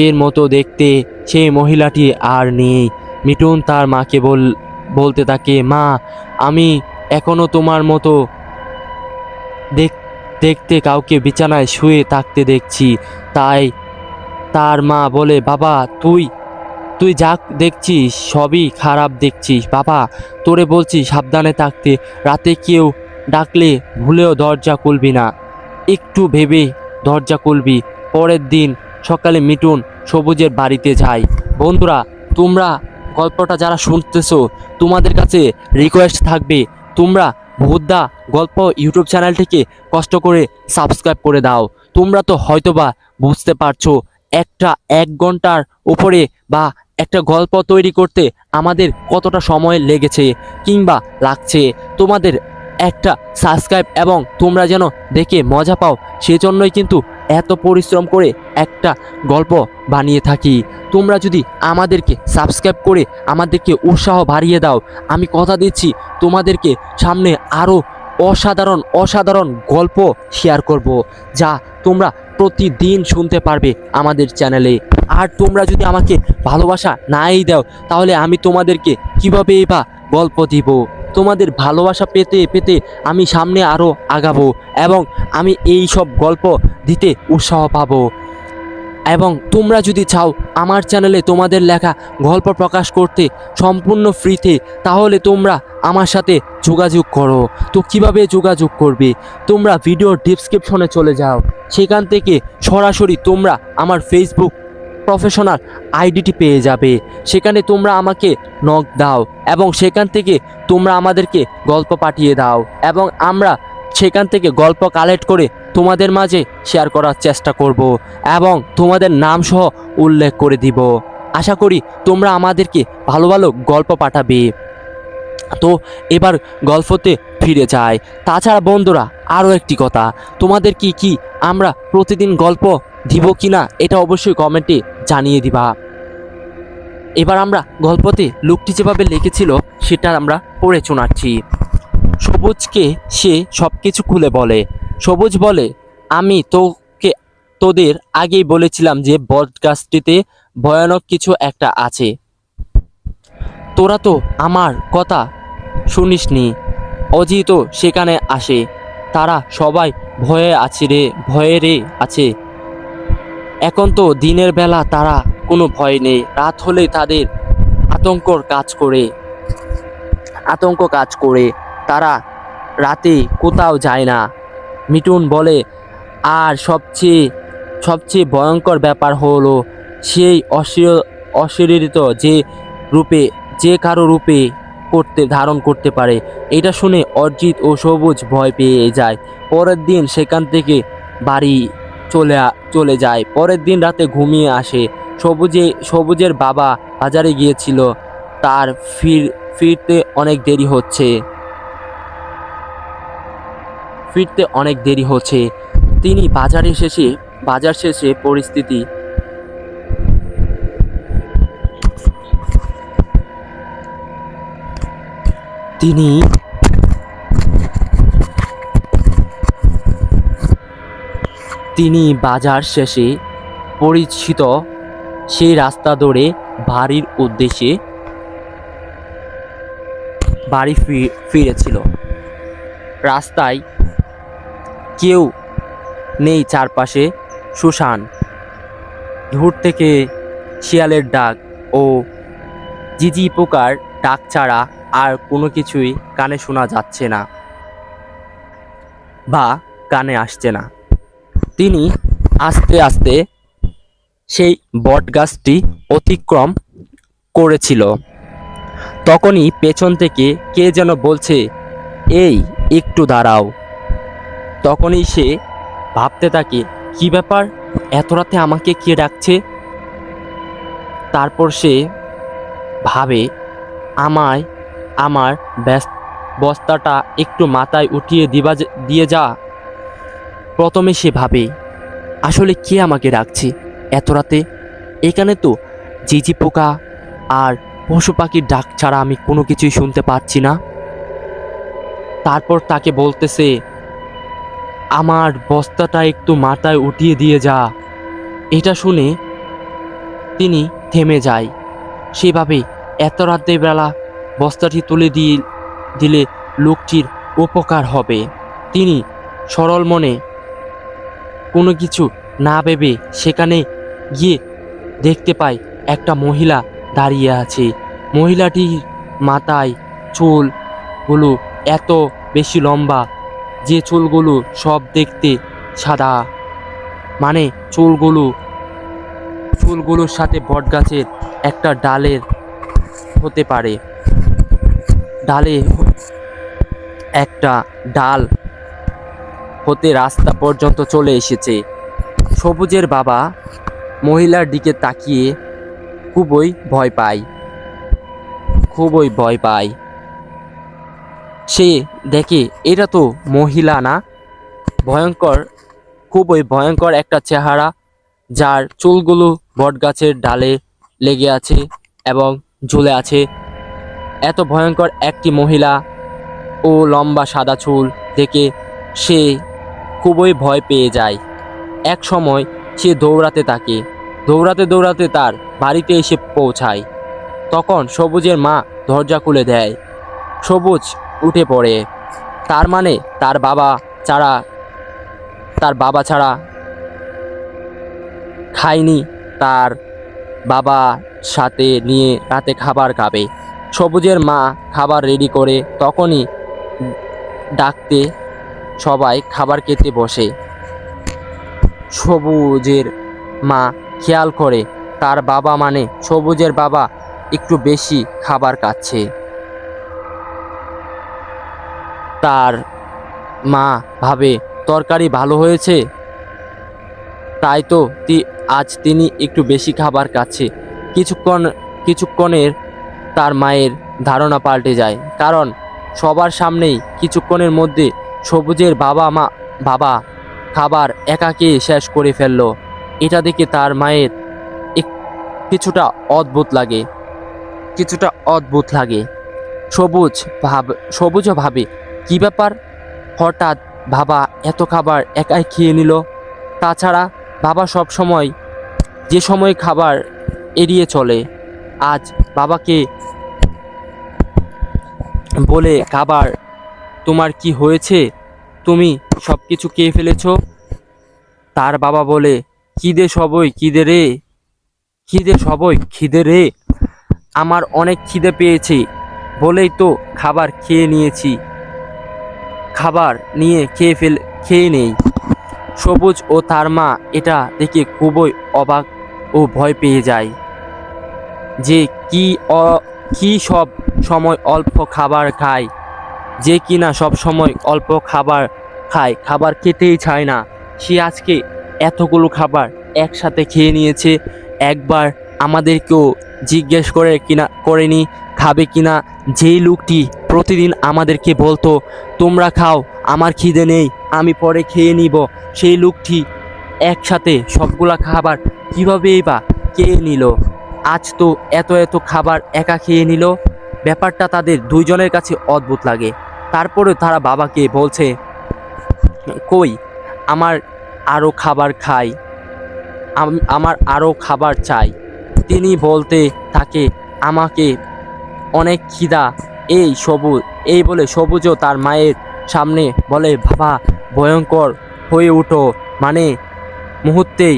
এর মতো দেখতে সেই মহিলাটি আর নেই। মিঠুন তার মাকে বলতে থাকে, মা আমি এখনো তোমার মতো দেখতে কাউকে বিছানায় শুয়ে থাকতে দেখছি। তাই তার মা বলে, বাবা তুই যা দেখছিস সবই খারাপ দেখছিস বাবা, তোরে বলছি সাবধানে থাকতে, রাতে কেউ ডাকলে ভুলেও দরজা খুলবি না, একটু ভেবে দরজা খুলবি। পরের দিন সকালে মিঠুন সবুজের বাড়িতে যায়। বন্ধুরা, তোমরা গল্পটা যারা শুনতেছো তোমাদের কাছে রিকোয়েস্ট থাকবে, তোমরা ভূতদা গল্প ইউটিউব চ্যানেলটিকে কষ্ট করে সাবস্ক্রাইব করে দাও। তোমরা তো হয়তোবা বুঝতে পারছো 1 ঘন্টার উপরে বা একটা গল্প তৈরি করতে আমাদের কতটা সময় লেগেছে কিংবা লাগছে। তোমাদের একটা সাবস্ক্রাইব এবং তোমরা যেন দেখে মজা পাও সেজন্যই কিন্তু এত পরিশ্রম করে একটা গল্প বানিয়ে থাকি। তোমরা যদি আমাদেরকে সাবস্ক্রাইব করে আমাদেরকে উৎসাহ বাড়িয়ে দাও, আমি কথা দিচ্ছি তোমাদেরকে সামনে আরও অসাধারণ অসাধারণ গল্প শেয়ার করব, যা তোমরা প্রতিদিন শুনতে পারবে আমাদের চ্যানেলে। আর তোমরা যদি আমাকে ভালোবাসা নাই দাও, তাহলে আমি তোমাদেরকে কীভাবে বা গল্প দিব? তোমাদের ভালোবাসা পেতে পেতে আমি সামনে আরও আগাবো এবং আমি এই সব গল্প দিতে উৎসাহ পাবো। এবং তোমরা যদি চাও আমার চ্যানেলে তোমাদের লেখা গল্প প্রকাশ করতে সম্পূর্ণ ফ্রিতে, তাহলে তোমরা আমার সাথে যোগাযোগ করো। তো কিভাবে যোগাযোগ করবে? তোমরা ভিডিওর ডেসক্রিপশনে চলে যাও, সেখান থেকে সরাসরি তোমরা আমার ফেসবুক প্রফেশনাল আইডিটি পেয়ে যাবে। সেখানে তোমরা আমাকে নক দাও এবং সেখান থেকে তোমরা আমাদেরকে গল্প পাঠিয়ে দাও এবং আমরা সেখান থেকে গল্প কালেক্ট করে তোমাদের মাঝে শেয়ার করার চেষ্টা করব এবং তোমাদের নাম সহ উল্লেখ করে দিব। আশা করি তোমরা আমাদেরকে ভালো ভালো গল্প পাঠাবে। তো এবার গল্পতে ফিরে যায়। তাছাড়া বন্ধুরা, আরও একটি কথা, তোমাদের কি আমরা প্রতিদিন গল্প দিব কি না এটা অবশ্যই কমেন্টে জানিয়ে দিবা। এবার আমরা গল্পতে লোকটি যেভাবে লিখেছিল সেটা আমরা পড়ে শোনাচ্ছি। সবুজকে সে সব কিছু খুলে বলে। সবুজ বলে, আমি তোদের আগেই বলেছিলাম যে বটগাছটিতে ভয়ানক কিছু একটা আছে। তোরা তো আমার কথা শুনিসনি। অজি তো সেখানে আসে। তারা সবাই ভয়ে আছে। এখন তো দিনের বেলা তারা কোনো ভয় নেই, রাত হলে তাদের আতঙ্ক কাজ করে তারা রাতে কোথাও যায় না। মিঠুন বলে, আর সবচেয়ে ভয়ঙ্কর ব্যাপার হলো সেই অশরীরিত যে কারো রূপে ধারণ করতে পারে। এটা শুনে অর্জিত ও সবুজ ভয় পেয়ে যায়। পরের দিন সেখান থেকে বাড়ি চলে যায়। পরের দিন রাতে ঘুমিয়ে আসে। সবুজের বাবা বাজারে গিয়েছিল, তার ফিরতে অনেক দেরি হচ্ছে। তিনি বাজার শেষে পরিস্থিতি তিনি বাজার শেষে পরিচিত সেই রাস্তা ধরে বাড়ির উদ্দেশ্যে ফিরেছিল। রাস্তায় কেউ নেই, চারপাশে শুনশান। দূর থেকে শিয়ালের ডাক ও ঝিঁঝি পোকার ডাক ছাড়া আর কোনো কিছুই কানে শোনা যাচ্ছে না বা কানে আসছে না। তিনি আস্তে আস্তে সেই বটগাছটি অতিক্রম করেছিল। তখনই পেছন থেকে কে যেন বলছে, এই একটু দাঁড়াও। তখনই সে ভাবতে থাকে, কি ব্যাপার, এত রাতে আমাকে কে ডাকছে? তারপর সে ভাবে, আমার বস্তাটা একটু মাথায় উঠিয়ে দিয়ে যা। প্রথমে সে ভাবে, আসলে কে আমাকে ডাকছে এত রাতে? এখানে তো ঝিঁঝি পোকা আর পশু পাখির ডাক ছাড়া আমি কোনো কিছুই শুনতে পাচ্ছি না। তারপর তাকে বলতেছে, আমার বস্তাটা একটু মাথায় উঠিয়ে দিয়ে যা। এটা শুনে তিনি থেমে যায়। সেভাবে এত রাতের বেলা বস্তাটি তুলে দিলে লোকটির উপকার হবে। তিনি সরল মনে কোনো কিছু না ভেবে সেখানে গিয়ে দেখতে পায় একটা মহিলা দাঁড়িয়ে আছে। মহিলাটির মাথায় চুলগুলো এত বেশি লম্বা যে চুলগুলো সব দেখতে সাদা, মানে চুলগুলোর সাথে বটগাছের একটা ডালের হতে পারে। একটা ডাল হতে রাস্তা পর্যন্ত চলে এসেছে। সবুজের বাবা মহিলার দিকে তাকিয়ে খুবই ভয় পায়। সে দেখে এটা তো মহিলা না, ভয়ঙ্কর খুবই ভয়ঙ্কর একটা চেহারা, যার চুলগুলো বটগাছের ডালে লেগে আছে এবং ঝুলে আছে। এত ভয়ঙ্কর একটি মহিলা ও লম্বা সাদা চুল দেখে সে খুবই ভয় পেয়ে যায়। এক সময় সে দৌড়াতে থাকে, দৌড়াতে দৌড়াতে তার বাড়িতে এসে পৌঁছায়। তখন সবুজের মা দরজা খুলে দেয়। সবুজ উঠে পড়ে। তার মানে ছাড়া তার বাবা ছাড়া খায়নি, তার বাবা সাথে নিয়ে রাতে খাবার খাবে। সবুজের মা খাবার রেডি করে তখনই ডাকতে সবাই খাবার খেতে বসে। সবুজের মা খেয়াল করে তার বাবা মানে সবুজের বাবা একটু বেশি খাবার খাচ্ছে। তার মা ভাবে তরকারি ভালো হয়েছে, তাই তো আজ তিনি একটু বেশি খাবার খাচ্ছে। কিছুক্ষণের তার মায়ের ধারণা পাল্টে যায়, কারণ সবার সামনেই কিছুক্ষণের মধ্যে সবুজের বাবা খাবার একাকে শেষ করে ফেলল। এটা দেখে তার মায়ের কিছুটা অদ্ভুত লাগে। সবুজও ভাবে কি ব্যাপার, হঠাৎ বাবা এত খাবার একাই খেয়ে নিল। তাছাড়া বাবা সব সময় যে সময় খাবার এড়িয়ে চলে, আজ বাবাকে বলে খাবার তোমার কি হয়েছে, তুমি সব কিছু খেয়ে ফেলেছো? তার বাবা বলে খিদে রে, আমার অনেক খিদে পেয়েছে বলেই তো খাবার খেয়ে নিয়েছি, খাবার নিয়ে খেয়ে নেই। সবুজ ও তার মা এটা দেখে খুবই অবাক ও ভয় পেয়ে যায় যে কি সব সময় অল্প খাবার খায়, যে কিনা সব সময় অল্প খাবার খায়, খাবার খেতেই চায় না, সে আজকে এতগুলো খাবার একসাথে খেয়ে নিয়েছে। একবার আমাদেরকেও জিজ্ঞেস করেনি খাবে কিনা। যেই লোকটি প্রতিদিন আমাদেরকে বলতো তোমরা খাও, আমার খিদে নেই, আমি পরে খেয়ে নিব, সেই লোকটি একসাথে সবগুলা খাবার কীভাবেই বা খেয়ে নিল? আজ তো এত খাবার একা খেয়ে নিল। ব্যাপারটা তাদের দুইজনের কাছে অদ্ভুত লাগে। তারপরে তারা বাবাকে বলছে কই আমার আরও খাবার আমার আরও খাবার চাই। তিনি বলতে থাকে আমাকে অনেক খিদা। এই বলে সবুজও তার মায়ের সামনে বলে বাবা ভয়ঙ্কর হয়ে উঠো, মানে মুহূর্তেই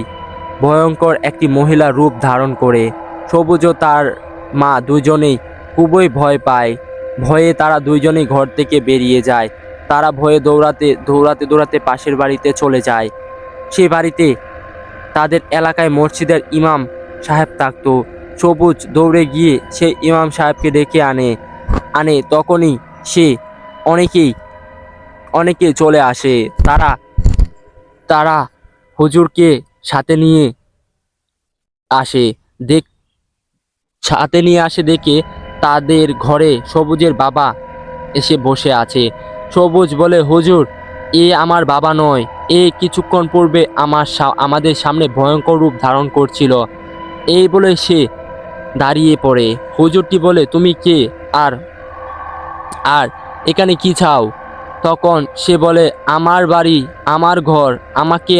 ভয়ঙ্কর একটি মহিলা রূপ ধারণ করে। সবুজ ও তার মা দুজনেই খুবই ভয় পায়। ভয়ে তারা দুইজনেই ঘর থেকে বেরিয়ে যায়। তারা ভয়ে দৌড়াতে পাশের বাড়িতে চলে যায়। সেই বাড়িতে তাদের এলাকায় মসজিদের ইমাম সাহেব থাকতো। সবুজ দৌড়ে গিয়ে সে ইমাম সাহেবকে ডেকে আনে তখনই সে অনেকেই চলে আসে। তারা হুজুরকে সাথে নিয়ে আসে দেখে তাদের ঘরে সবুজের বাবা এসে বসে আছে। সবুজ বলে হুজুর, এ আমার বাবা নয়, এ কিছুক্ষণ পূর্বে আমাদের সামনে ভয়ঙ্কর রূপ ধারণ করছিল। এই বলে সে দাঁড়িয়ে পড়ে। হুজুরটি বলে তুমি কে আর এখানে কি চাও? তখন সে বলে আমার বাড়ি, আমার ঘর, আমাকে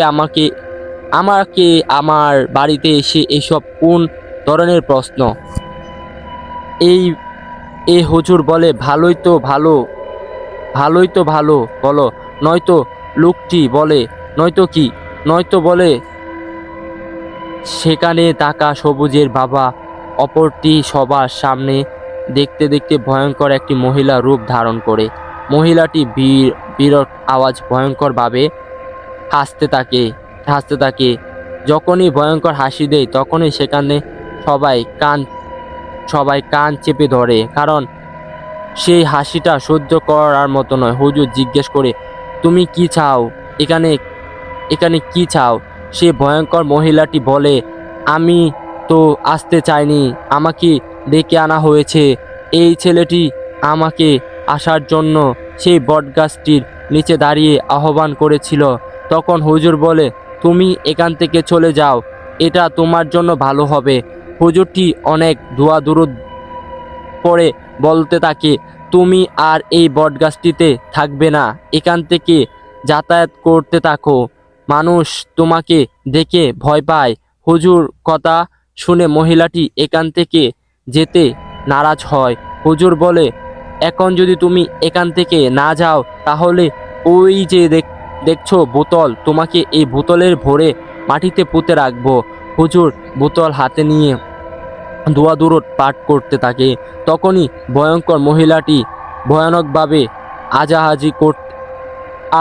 আমার বাড়িতে এসে এসব কোন ধরনের প্রশ্ন? এই হুজুর বলে ভালোই তো ভালো বলো, নয়তো লোকটি বলে নয়তো বলে। সেখানে তাকা সবুজের বাবা অপরটি সবার সামনে দেখতে দেখতে ভয়ঙ্কর একটি মহিলা রূপ ধারণ করে। মহিলাটি বিরট আওয়াজ ভয়ঙ্করভাবে হাসতে থাকে। যখনই ভয়ঙ্কর হাসি দেয় তখনই সেখানে সবাই কান চেপে ধরে, কারণ সেই হাসিটা সহ্য করার মতো নয়। হুজুর জিজ্ঞেস করে তুমি কি চাও, এখানে কি চাও? সে ভয়ঙ্কর মহিলাটি বলে আমি তো আসতে চাইনি, আমাকে ডেকে আনা হয়েছে। এই ছেলেটি আমাকে আসার জন্য সেই বটগাছটির নিচে দাঁড়িয়ে আহ্বান করেছিল। তখন হুজুর বলে, তুমি এখান থেকে চলে যাও, এটা তোমার জন্য ভালো হবে। হুজুরটি অনেক দোয়া দুরূদ পড়ে বলতে থাকে, তুমি আর এই বটগাছটিতে থাকবে না, এখান থেকে যাতায়াত করতে থাকো, মানুষ তোমাকে দেখে ভয় পায়। হুজুর কথা শুনে মহিলাটি এখান থেকে যেতে নারাজ হয়। হুজুর বলে, এখন যদি তুমি এখান থেকে না যাও তাহলে ওই যে দেখছো বোতল, তোমাকে এই বোতলের ভরে মাটিতে পুঁতে রাখবো। হুজুর বোতল হাতে নিয়ে দোয়া দুরূদ পাঠ করতে থাকে। তখনই ভয়ঙ্কর মহিলাটি ভয়ানকভাবে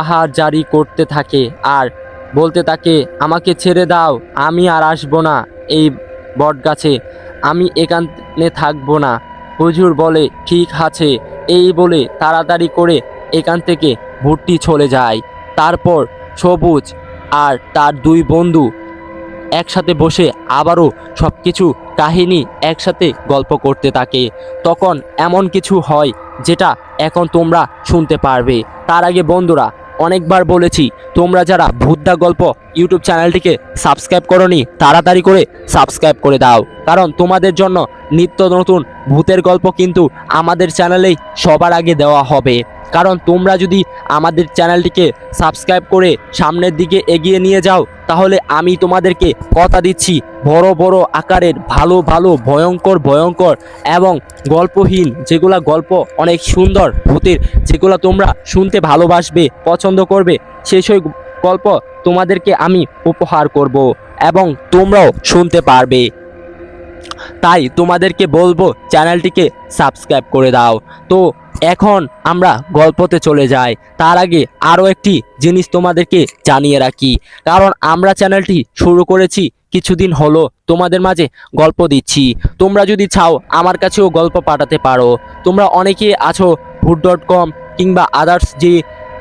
আহার জারি করতে থাকে আর বলতে থাকে, আমাকে ছেড়ে দাও, আমি আর আসবো না এই বট গাছে, আমি এখানে থাকবো না। হুজুর বলে, ঠিক আছে। এই বলে তাড়াতাড়ি করে এখান থেকে ভুট্টি চলে যায়। তারপর সবুজ আর তার দুই বন্ধু একসাথে বসে আবারও সব কিছু কাহিনী একসাথে গল্প করতে থাকে। তখন এমন কিছু হয় যেটা এখন তোমরা শুনতে পারবে। তার আগে বন্ধুরা, অনেকবার বলেছি, তোমরা যারা ভূতদা গল্প ইউটিউব চ্যানেলটিকে সাবস্ক্রাইব করোনি তাড়াতাড়ি করে সাবস্ক্রাইব করে দাও, কারণ তোমাদের জন্য নিত্য নতুন ভূতের গল্প কিন্তু আমাদের চ্যানেলেই সবার আগে দেওয়া হবে। কারণ তোমরা যদি আমাদের চ্যানেলটিকে সাবস্ক্রাইব করে সামনের দিকে এগিয়ে নিয়ে যাও, তাহলে আমি তোমাদেরকে কথা দিচ্ছি, বড় বড় আকারের ভালো ভালো ভয়ঙ্কর ভয়ঙ্কর এবং গল্পহীন, যেগুলা গল্প অনেক সুন্দর ভূতের, যেগুলো তোমরা শুনতে ভালোবাসবে, পছন্দ করবে, সেই গল্প তোমাদেরকে আমি উপহার করব এবং তোমরাও শুনতে পারবে। তাই তোমাদেরকে বলবো চ্যানেলটিকে সাবস্ক্রাইব করে দাও। তো এখন আমরা গল্পতে চলে যাই। তার আগে আরও একটি জিনিস তোমাদেরকে জানিয়ে রাখি, কারণ আমরা চ্যানেলটি শুরু করেছি কিছুদিন হলো, তোমাদের মাঝে গল্প দিচ্ছি। তোমরা যদি চাও আমার কাছেও গল্প পাঠাতে পারো। তোমরা অনেকে আছো ভূত.com কিংবা আদার্স যে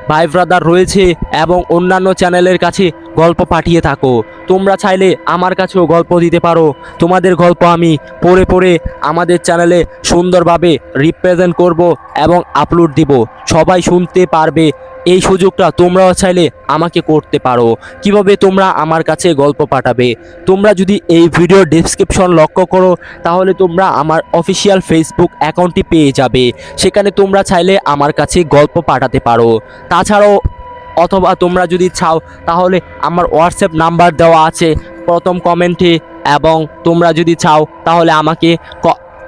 ভাই ব্রাদার রয়েছে এবং অন্যান্য চ্যানেলের কাছে গল্প পাঠিয়ে থাকো। তোমরা চাইলে আমার কাছেও গল্প দিতে পারো। তোমাদের গল্প আমি পড়ে পড়ে আমাদের চ্যানেলে সুন্দরভাবে রিপ্রেজেন্ট করব এবং আপলোড দিব, সবাই শুনতে পারবে। এই সুযোগটা তোমরাও চাইলে আমাকে করতে পারো। কিভাবে তোমরা আমার কাছে গল্প পাঠাবে? তোমরা যদি এই ভিডিও ডেসক্রিপশন লক্ষ্য করো, তাহলে তোমরা আমার অফিসিয়াল ফেসবুক অ্যাকাউন্টটি পেয়ে যাবে। সেখানে তোমরা চাইলে আমার কাছে গল্প পাঠাতে পারো। তাছাড়াও অথবা তোমরা যদি চাও তাহলে আমার হোয়াটসঅ্যাপ নাম্বার দেওয়া আছে প্রথম কমেন্টে, এবং তোমরা যদি চাও তাহলে আমাকে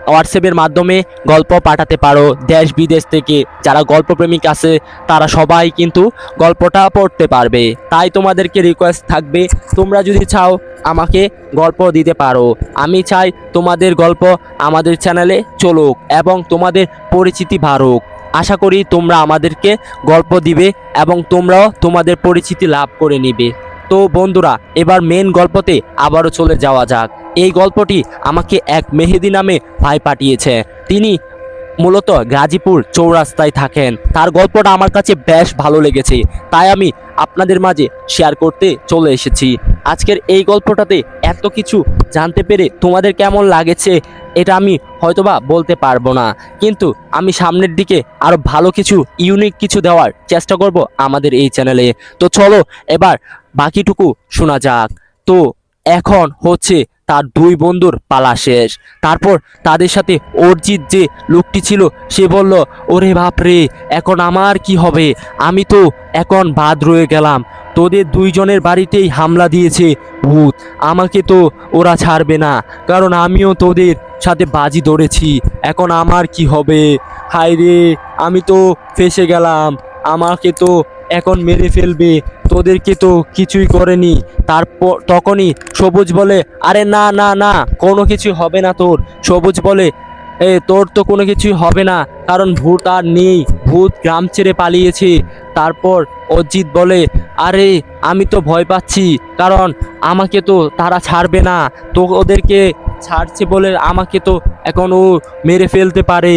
হোয়াটসঅ্যাপের মাধ্যমে গল্প পাঠাতে পারো। দেশ বিদেশ থেকে যারা গল্পপ্রেমিক আছে তারা সবাই কিন্তু গল্পটা পড়তে পারবে। তাই তোমাদেরকে রিকোয়েস্ট থাকবে, তোমরা যদি চাও আমাকে গল্প দিতে পারো। আমি চাই তোমাদের গল্প আমাদের চ্যানেলে চলুক এবং তোমাদের পরিচিতি বাড়ুক। আশা করি তোমরা আমাদেরকে গল্প দিবে এবং তোমরাও তোমাদের পরিচিতি লাভ করে নিবে। তো বন্ধুরা, এবার মেন গল্পতে আবারও চলে যাওয়া যাক। এই গল্পটি আমাকে এক মেহেদি নামে ভাই পাঠিয়েছে। তিনি মূলত গাজীপুর চৌরাস্তায় থাকেন। তার গল্পটা আমার কাছে বেশ ভালো লেগেছে, তাই আমি আপনাদের মাঝে শেয়ার করতে চলে এসেছি। আজকের এই গল্পটাতে এত কিছু জানতে পেরে তোমাদের কেমন লাগেছে এটা আমি হয়তোবা বলতে পারবো না, কিন্তু আমি সামনের দিকে আরও ভালো কিছু ইউনিক কিছু দেওয়ার চেষ্টা করব আমাদের এই চ্যানেলে। তো চলো এবার বাকিটুকু শোনা যাক। তো এখন হচ্ছে তার দুই বন্ধুর পালা শেষ। তারপর তাদের সাথে অর্জিত যে লোকটি ছিল সে বলল, ওরে বাপরে, এখন আমার কি হবে? আমি তো এখন বাদ রয়ে গেলাম। তোদের দুইজনের বাড়িতেই হামলা দিয়েছে ভূত, আমাকে তো ওরা ছাড়বে না, কারণ আমিও তোদের সাথে বাজি ধরেছি। এখন আমার কি হবে? হায় রে, আমি তো ফেঁসে গেলাম, আমাকে তো এখন মেরে ফেলবে, তোদেরকে তো কিছুই করেনি। তারপর তখনই সবুজ বলে, আরে না না না, কোনো কিছু হবে না তোর। সবুজ বলে, তোর তো কোনো কিছুই হবে না, কারণ ভূত আর নেই, ভূত গ্রাম ছেড়ে পালিয়েছে। তারপর অজিত বলে, আরে আমি তো ভয় পাচ্ছি, কারণ আমাকে তো তারা ছাড়বে না, তো ওদেরকে ছাড়ছে বলে আমাকে তো এখন ও মেরে ফেলতে পারে,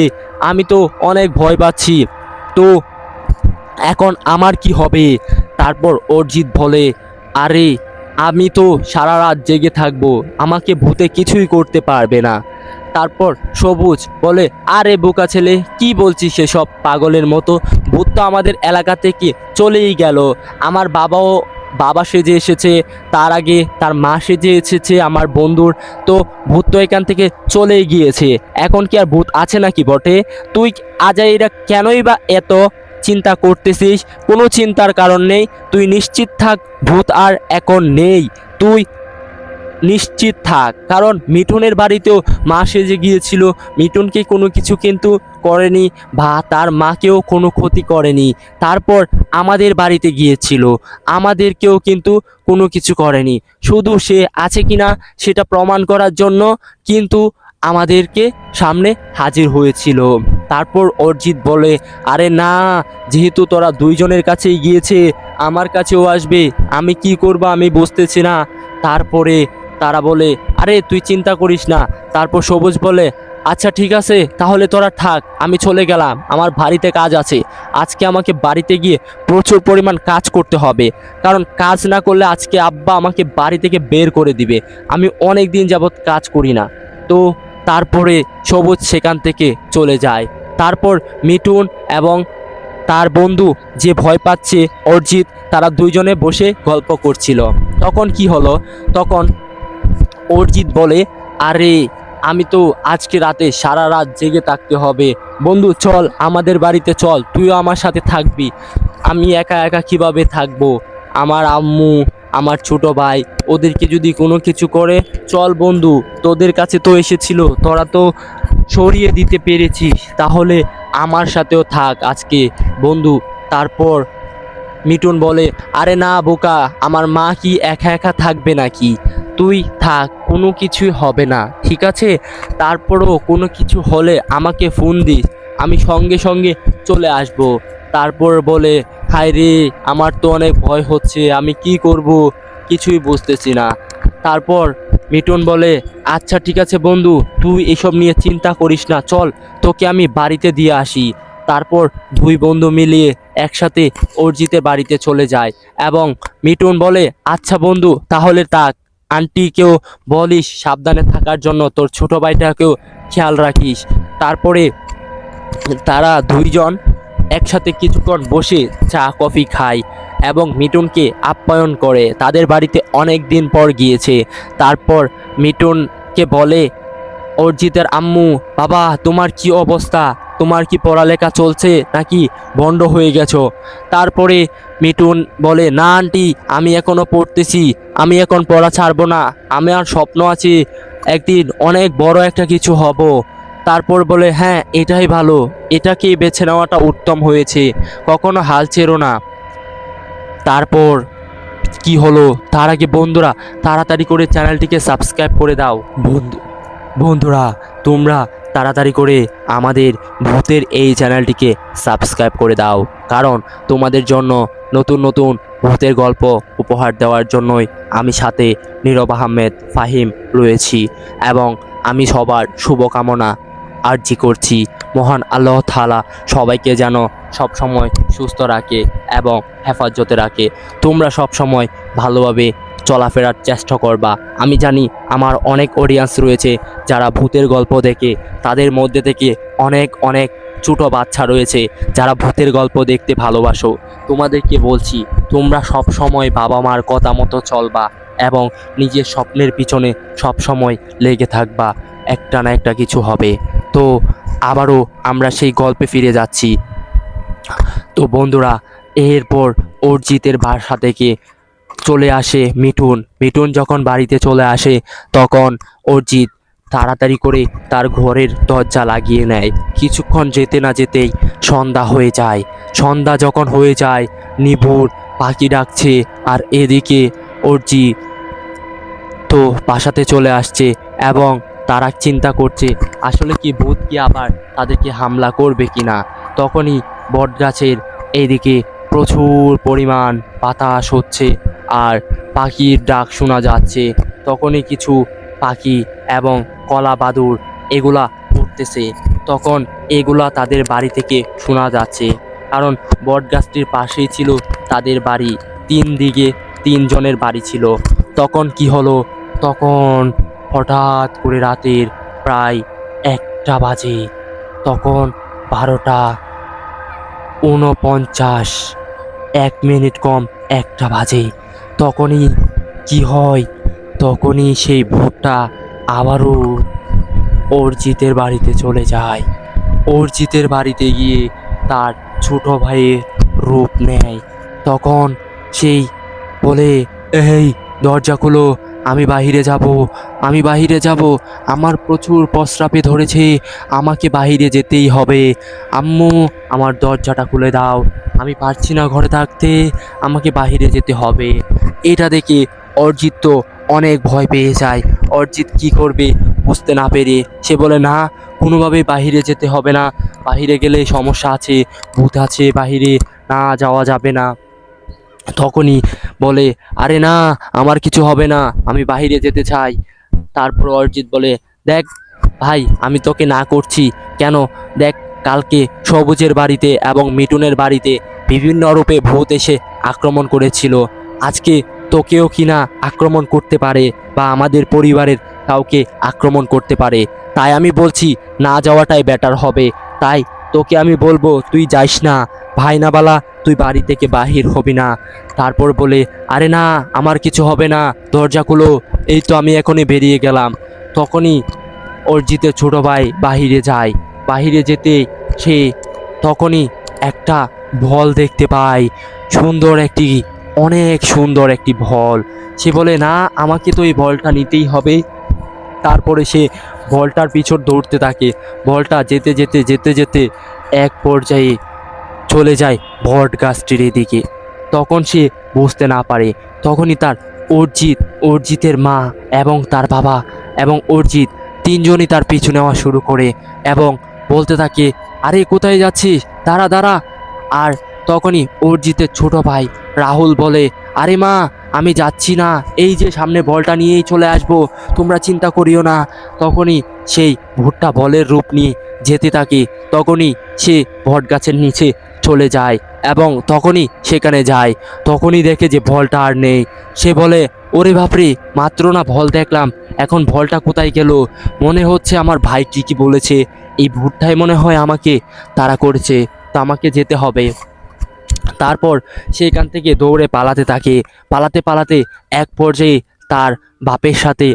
আমি তো অনেক ভয় পাচ্ছি, তো এখন আমার কি হবে? তারপর অর্জিত বলে, আরে আমি তো সারা রাত জেগে থাকবো, আমাকে ভূতে কিছুই করতে পারবে না। তারপর সবুজ বলে, আরে বোকা ছেলে, কি বলছিস সেসব পাগলের মতো? ভূত তো আমাদের এলাকা থেকে চলেই গেল, আমার বাবাও বাবা সেজে এসেছে, তার আগে তার মা সেজে এসেছে আমার বন্ধুর। তো ভূত তো এখান থেকে চলেই গিয়েছে, এখন কি আর ভূত আছে নাকি বটে? তুই আজাইরা কেনই বা এত চিন্তা করতেছিস? কোনো চিন্তার কারণ নেই, তুই নিশ্চিত থাক, ভূত আর এখন নেই। তুই নিশ্চিত থাক, কারণ মিঠুনের বাড়িতেও মা সেজে গিয়েছিল, মিঠুনকে কোনো কিছু কিন্তু করেনি বা তার মাকেও কোনো ক্ষতি করেনি। তারপর আমাদের বাড়িতে গিয়েছিল, আমাদেরকেও কিন্তু কোনো কিছু করেনি। শুধু সে আছে কিনা সেটা প্রমাণ করার জন্য কিন্তু আমাদেরকে সামনে হাজির হয়েছিল। তারপর অরিজিৎ বলে, আরে না, যেহেতু তোরা দুইজনের কাছেই গিয়েছে, আমার কাছেও আসবে, আমি কি করব আমি বুঝতেছি না। তারপরে তারা বলে, আরে তুই চিন্তা করিস না। তারপর সবুজ বলে, আচ্ছা ঠিক আছে, তাহলে তোরা থাক, আমি চলে গেলাম, আমার বাড়িতে কাজ আছে। আজকে আমাকে বাড়িতে গিয়ে প্রচুর পরিমাণ কাজ করতে হবে, কারণ কাজ না করলে আজকে আব্বা আমাকে বাড়ি থেকে বের করে দিবে। আমি অনেক দিন যাবৎ কাজ করি না। তো তারপরে সবুজ সেখান থেকে চলে যায়। তারপর মিঠুন এবং তার বন্ধু যে ভয় পাচ্ছে অরিজিৎ, তারা দুইজনে বসে গল্প করছিল। তখন কি হলো, তখন অরিজিৎ বলে, আরে আমি তো আজকে রাতে সারা রাত জেগে থাকতে হবে, বন্ধু চল আমাদের বাড়িতে চল, তুইও আমার সাথে থাকবি। আমি একা একা কিভাবে থাকবো? আমার আম্মু, আমার ছোট ভাই, ওদেরকে যদি কোনো কিছু করে, চল বন্ধু, তোদের কাছে তো এসেছিল, তোরা তো সরিয়ে দিতে পেরেছিস, তাহলে আমার সাথেও থাক আজকে বন্ধু। তারপর মিঠুন বলে, আরে না বোকা, আমার মা কি একা একা থাকবে নাকি? তুই থাক, কোনো কিছুই হবে না, ঠিক আছে? তারপরও কোনো কিছু হলে আমাকে ফোন দিস, আমি সঙ্গে সঙ্গে চলে আসব। তারপর বলে, হায় রে, আমার তো অনেক ভয় হচ্ছে, আমি কি করব কিছুই বুঝতেছি না। তারপর মিঠুন বলে, আচ্ছা ঠিক আছে বন্ধু, তুই এসব নিয়ে চিন্তা করিস না, চল তোকে আমি বাড়িতে দিয়ে আসি। তারপর দুই বন্ধু মিলিয়ে একসাথে অরিজিতের বাড়িতে চলে যায় এবং মিঠুন বলে, আচ্ছা বন্ধু তাহলে থাক, আন্টিকেও বলিস সাবধানে থাকার জন্য, তোর ছোট ভাইটাকেও খেয়াল রাখিস। তারপরে তারা দুইজন একসাথে কিছুক্ষণ বসে চা কফি খায় এবং মিঠুনকে আপ্যায়ন করে, তাদের বাড়িতে অনেক দিন পর গিয়েছে। তারপর মিঠুনকে বলে অরিজিতের আম্মু, বাবা তোমার কি অবস্থা, তোমার কি পড়ালেখা চলছে নাকি বন্ধ হয়ে গেছো? তারপরে মিঠুন বলে, না আন্টি, আমি এখনো পড়তেছি, আমি এখন পড়া ছাড়বো না, আমার স্বপ্ন আছে একদিন অনেক বড় একটা কিছু হব। তারপর বলে, হ্যাঁ এটাই ভালো, এটাকেই বেছে নেওয়াটা উত্তম হয়েছে, কখনো হাল ছেড়ো না। তারপর কি হলো তার আগে বন্ধুরা তাড়াতাড়ি করে চ্যানেলটিকে সাবস্ক্রাইব করে দাও। বন্ধুরা তোমরা তাড়াতাড়ি করে আমাদের ভূতের এই চ্যানেলটিকে সাবস্ক্রাইব করে দাও, কারণ তোমাদের জন্য নতুন নতুন ভূতের গল্প উপহার দেওয়ার জন্যই আমি সাথে নীরব আহমেদ ফাহিম রয়েছি। এবং আমি সবার শুভকামনা আরজি করছি, মহান আল্লাহ তাআলা সবাইকে যেন সবসময় সুস্থ রাখে এবং হেফাজতে রাখে। তোমরা সবসময় ভালোভাবে চলাফেরার চেষ্টা করবা। আমি জানি আমার অনেক অডিয়েন্স রয়েছে যারা ভূতের গল্প দেখে, তাদের মধ্যে থেকে অনেক অনেক ছোটো বাচ্চা রয়েছে যারা ভূতের গল্প দেখতে ভালোবাসো। তোমাদেরকে বলছি, তোমরা সব সময় বাবা মার কথা মতো চলবা এবং নিজের স্বপ্নের পিছনে সব সময় লেগে থাকবা, একটা না একটা কিছু হবে। তো আবারও আমরা সেই গল্পে ফিরে যাচ্ছি। তো বন্ধুরা, এরপর অরিজিতের বাসা থেকে চলে আসে মিঠুন। মিঠুন যখন বাড়িতে চলে আসে তখন অরিজিৎ তাড়াতাড়ি করে তার ঘরের দরজা লাগিয়ে নেয়। কিছুক্ষণ যেতে না যেতেই সন্ধ্যা হয়ে যায়। সন্ধ্যা যখন হয়ে যায়, নিভুর পাখি ডাকছে, আর এদিকে অরিজিৎ তো বাসাতে চলে আসছে এবং তারা চিন্তা করছে আসলে কি ভূত কি আবার তাদেরকে হামলা করবে কিনা। তখনই বটগাছের এইদিকে প্রচুর পরিমাণ বাতাস হচ্ছে আর পাখির ডাক শোনা যাচ্ছে। তখনই কিছু পাখি এবং কলা বাদুড় এগুলা উঠতেছে। তখন এগুলা তাদের বাড়ি থেকে শোনা যাচ্ছে, কারণ বটগাছটির পাশেই ছিল তাদের বাড়ি, তিন দিকে তিনজনের বাড়ি ছিল। তখন কি হলো, তখন হঠাৎ করে রাতের প্রায় 1টা বাজে, তখন 12:49, 1 মিনিট কম 1টা বাজে। তখনই কি হয়, তখনই সেই ভূতটা আবারও অর্জিতের বাড়িতে চলে যায়। অর্জিতের বাড়িতে গিয়ে তার ছোট ভাইয়ের রূপ নেয়। তখন সেই বলে, এই দরজা খুলো, আমি বাহিরে যাব, আমি বাহিরে যাব, আমার প্রচুর প্রস্রাবে ধরেছে, আমাকে বাহিরে যেতেই হবে। আম্মু, আমার দরজাটা খুলে দাও, আমি পারছি না ঘরে থাকতে, আমাকে বাহিরে যেতে হবে। এটা দেখে অর্জিত তো অনেক ভয় পেয়ে যায়। অর্জিত কি করবে বুঝতে না পেরে সে বলে, না, কোনোভাবেই বাহিরে যেতে হবে না, বাহিরে গেলে সমস্যা আছে, ভূত আছে বাহিরে, না যাওয়া যাবে না। তখনই বলে, আরে না, আমার কিছু হবে না, আমি বাহিরে যেতে চাই। তারপর অরিজিৎ বলে, দেখ ভাই, আমি তোকে না করছি কেন, দেখ কালকে সবুজের বাড়িতে এবং মিঠুনের বাড়িতে বিভিন্ন রূপে ভূত এসে আক্রমণ করেছিল, আজকে তোকেও কিনা আক্রমণ করতে পারে বা আমাদের পরিবারের কাউকে আক্রমণ করতে পারে। তাই আমি বলছি না যাওয়াটাই বেটার হবে। তাই তোকে আমি বলবো তুই যাইস না, ভাইনাবালা, তুই বাড়ি থেকে বাহির হবি না। তারপর বলে, আরে না, আমার কিছু হবে না, দরজা খুলো, এই তো আমি এখনই বেরিয়ে গেলাম। তখনই অর্জিতের ছোট ভাই বাহিরে যায়। বাহিরে যেতে সে তখনই একটা ভল দেখতে পায়, সুন্দর একটি, অনেক সুন্দর একটি ভল। সে বলে, না, আমাকে তো এই ভলটা নিতেই হবে। তারপরে সে ভলটার পিছন দৌড়তে থাকে। ভলটা যেতে যেতে যেতে যেতে এক পর্যায়ে চলে যায় বট গাছটির এদিকে। তখন সে বুঝতে না পারে, তখনই তার অর্জিতের মা এবং তার বাবা এবং অর্জিত তিনজনই তার পিছু নেওয়া শুরু করে এবং বলতে থাকে, আরে কোথায় যাচ্ছিস, দাঁড়া দাঁড়া। আর তখনই অর্জিতের ছোট ভাই রাহুল বলে, আরে মা, আমি যাচ্ছি না, এই যে সামনে বলটা নিয়েই চলে আসবো, তোমরা চিন্তা করিও না। তখনই সেই ভুট্টা বলের রূপ নিয়ে যেতে থাকে। তখনই সে বট গাছের নিচে চলে যায় এবং তখনই সেখানে যায়। তখনই দেখে যে ভলটা আর নেই। সে বলে, ওরে বাপরে, মাত্র না ভল দেখলাম, এখন ভলটা কোথায় গেল? মনে হচ্ছে আমার ভাই ঠিকই বলেছে, এই ভুট্টাই মনে হয় আমাকে তাড়া করেছে, তো আমাকে যেতে হবে। তারপর সেখান থেকে দৌড়ে পালাতে থাকে। পালাতে পালাতে এক পর্যায়ে তার বাপের সাথে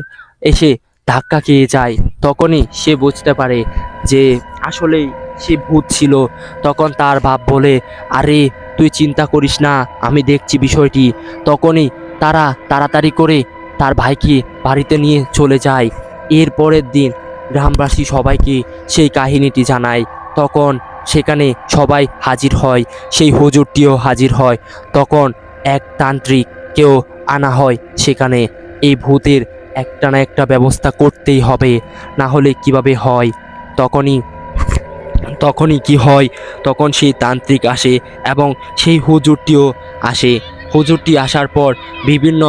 এসে ধাক্কা খেয়ে যায়। তখনই সে বুঝতে পারে যে আসলেই সে ভূত ছিল। তখন তার বাপ বলে, আরে তুই চিন্তা করিস না, আমি দেখছি বিষয়টি। তখনই তারা তাড়াতাড়ি করে তার ভাইকে বাড়িতে নিয়ে চলে যায়। এর পরের দিন গ্রামবাসী সবাইকে সেই কাহিনীটি জানায়। তখন সেখানে সবাই হাজির হয়, সেই হুজুরটিও হাজির হয়। তখন এক তান্ত্রিককেও আনা হয় সেখানে। এই ভূতের একটা না একটা ব্যবস্থা করতেই হবে, না হলে কিভাবে হয়। তখনই তখনই কি হয়, তখন সেই তান্ত্রিক আসে এবং সেই হুজুরটিও আসে। হুজুরটি আসার পর বিভিন্ন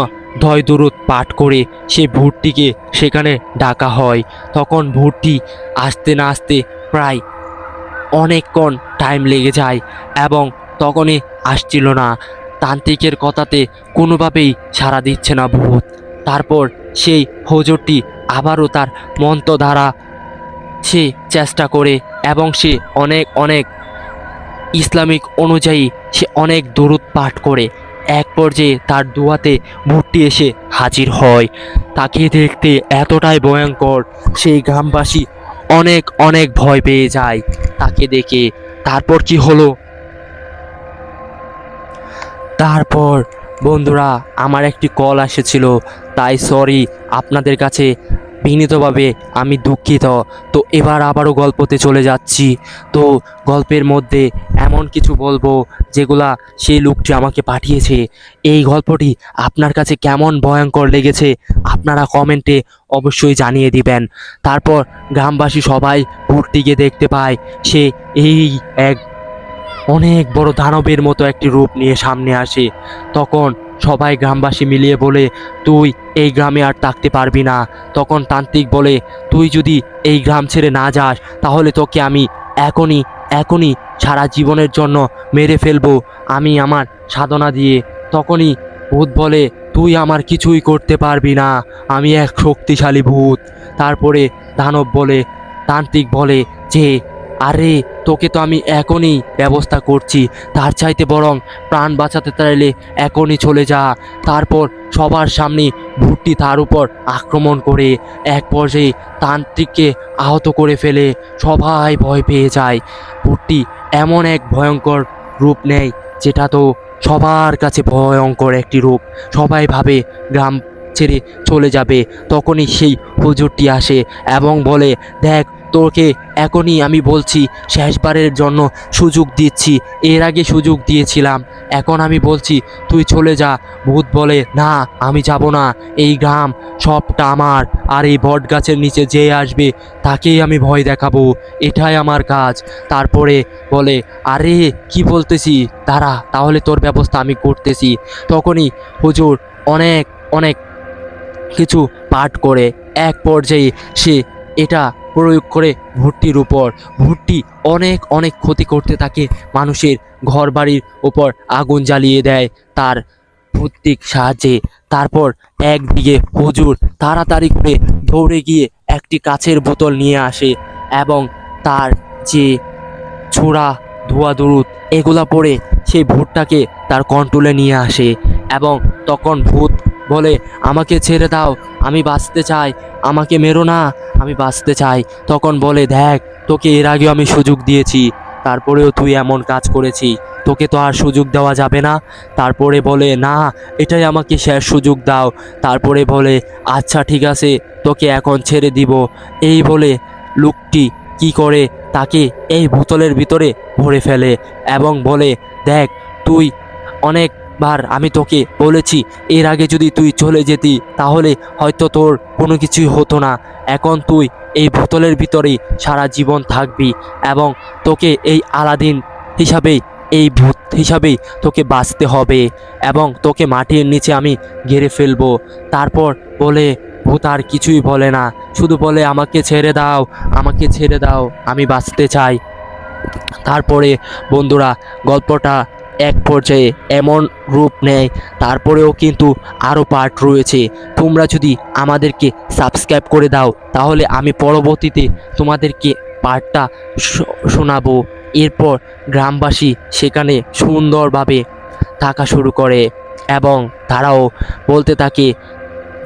ধয় দুরুদ পাঠ করে সেই ভূতটিকে সেখানে ডাকা হয়। তখন ভূতটি আসতে না আসতে প্রায় অনেকক্ষণ টাইম লেগে যায় এবং তখনই আসছিল না। তান্ত্রিকের কথাতে কোনোভাবেই সাড়া দিচ্ছে না ভূত। তারপর সেই হুজুরটি আবারও তার মন্ত্র দ্বারা সে চেষ্টা করে এবং সে অনেক অনেক ইসলামিক অনুযায়ী সে অনেক দুরূদ পাঠ করে। এক পর্যায়ে তার দুয়াতে ভূতটি এসে হাজির হয়। তাকে দেখতে এতটাই ভয়ঙ্কর, সেই গ্রামবাসী অনেক অনেক ভয় পেয়ে যায় তাকে দেখে। তারপর কি হলো, তারপর বন্ধুরা, আমার একটি কল এসেছিল, তাই সরি, আপনাদের কাছে বিনীতভাবে আমি দুঃখিত। তো এবার আবারও গল্পতে চলে যাচ্ছি। তো গল্পের মধ্যে এমন কিছু বলবো যেগুলা সেই লোকটি আমাকে পাঠিয়েছে। এই গল্পটি আপনার কাছে কেমন ভয়ঙ্কর লেগেছে আপনারা কমেন্টে অবশ্যই জানিয়ে দিবেন। তারপর গ্রামবাসী সবাই ভূতটিকে দেখতে পায়, সে এই এক অনেক বড় দানবের মতো একটি রূপ নিয়ে সামনে আসে। তখন সবাই গ্রামবাসী মিলিয়ে বলে, তুই এই গ্রামে আর থাকতে পারবি না। তখন তান্ত্রিক বলে, তুই যদি এই গ্রাম ছেড়ে না যাস তাহলে তোকে আমি এখনই এখনই সারা জীবনের জন্য মেরে ফেলবো, আমি আমার সাধনা দিয়ে। তখনই ভূত বলে, তুই আমার কিছুই করতে পারবি না, আমি এক শক্তিশালী ভূত। তারপরে দানব বলে, তান্ত্রিক বলে যে আরে তোকে তো আমি এখনই ব্যবস্থা করছি, তার চাইতে বরং প্রাণ বাঁচাতে চাইলে এখনই চলে যা। তারপর সবার সামনে ভূতটি তার উপর আক্রমণ করে এক পর্যায়ে তান্ত্রিককে আহত করে ফেলে। সবাই ভয় পেয়ে যায়। ভূতটি এমন এক ভয়ঙ্কর রূপ নেয় যেটা তো সবার কাছে ভয়ঙ্কর একটি রূপ। সবাই ভাবে গ্রাম ছেড়ে চলে যাবে। তখনই সেই হুজুরটি আসে এবং বলে, দেখ তোকে এখনই আমি বলছি, শেষবারের জন্য সুযোগ দিচ্ছি। এর আগে সুযোগ দিয়েছিলাম, এখন আমি বলছি তুই চলে যা। ভূত বলে, না আমি যাব না, এই গ্রাম সবটা আমার, আর এই বট গাছের নিচে যে আসবে তাকেই আমি ভয় দেখাবো, এটাই আমার কাজ। তারপরে বলে, আরে কি বলতেছি, দাঁড়া তাহলে তোর ব্যবস্থা আমি করতেছি। তখনই হুজুর অনেক অনেক কিছু পাঠ করে এক পর্যায়ে সে এটা প্রয়োগ করে ভূতটির উপর। ভূতটি অনেক অনেক ক্ষতি করতে থাকে, মানুষের ঘর বাড়ির উপর আগুন জ্বালিয়ে দেয় তার ভূতিক সাহায্যে। তারপর একদিকে হুজুর তাড়াতাড়ি করে দৌড়ে গিয়ে একটি কাচের বোতল নিয়ে আসে এবং তার যে ছোড়া ধোয়া দরুদ এগুলা পরে সেই ভূতটাকে তার কন্ট্রোলে নিয়ে আসে। এবং তখন ভূত বলে, আমাকে ছেড়ে দাও, আমি বাঁচতে চাই, আমাকে মেরো না, আমি বাঁচতে চাই। তখন বলে, দেখ তোকে এর আগেও আমি সুযোগ দিয়েছি, তারপরেও তুই এমন কাজ করেছি, তোকে তো আর সুযোগ দেওয়া যাবে না। তারপরে বলে, না এটাই আমাকে শেষ সুযোগ দাও। তারপরে বলে, আচ্ছা ঠিক আছে, তোকে এখন ছেড়ে দিব। এই বলে লোকটি কি করে, তাকে এই বোতলের ভিতরে ভরে ফেলে এবং বলে, দেখ তুই অনেকবার আমি তোকে বলেছি, এর আগে যদি তুই চলে যেতি তাহলে হয়তো তোর কোনো কিছুই হতো না। এখন তুই এই বোতলের ভিতরেই সারা জীবন থাকবি এবং তোকে এই আলাদিন হিসাবেই, এই ভূত হিসাবেই তোকে বাঁচতে হবে এবং তোকে মাটির নিচে আমি ঘিরে ফেলবো। তারপর বলে, ভূত আর কিছুই বলে না, শুধু বলে, আমাকে ছেড়ে দাও, আমাকে ছেড়ে দাও, আমি বাঁচতে চাই। তারপরে বন্ধুরা গল্পটা এক পর্যায়ে এমন রূপ নেয়, তারপরেও কিন্তু আরও পার্ট রয়েছে। তোমরা যদি আমাদেরকে সাবস্ক্রাইব করে দাও তাহলে আমি পরবর্তীতে তোমাদেরকে পার্টটা শোনাবো। এরপর গ্রামবাসী সেখানে সুন্দরভাবে থাকা শুরু করে এবং তারাও বলতে থাকে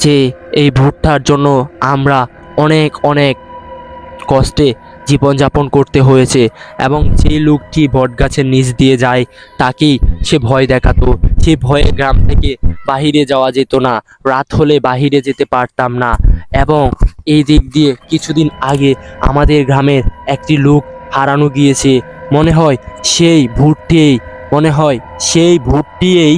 যে এই ভুট্টার জন্য আমরা অনেক অনেক কষ্টে জীবনযাপন করতে হয়েছে। এবং যে লোকটি বটগাছের নিচ দিয়ে যায় তাকেই সে ভয় দেখাতো, সে ভয়ে গ্রাম থেকে বাহিরে যাওয়া যেত না, রাত হলে বাহিরে যেতে পারতাম না। এবং এই দিক দিয়ে কিছুদিন আগে আমাদের গ্রামের একটি লোক হারানো গিয়েছে, মনে হয় সেই ভূতটিই, মনে হয় সেই ভূতটিই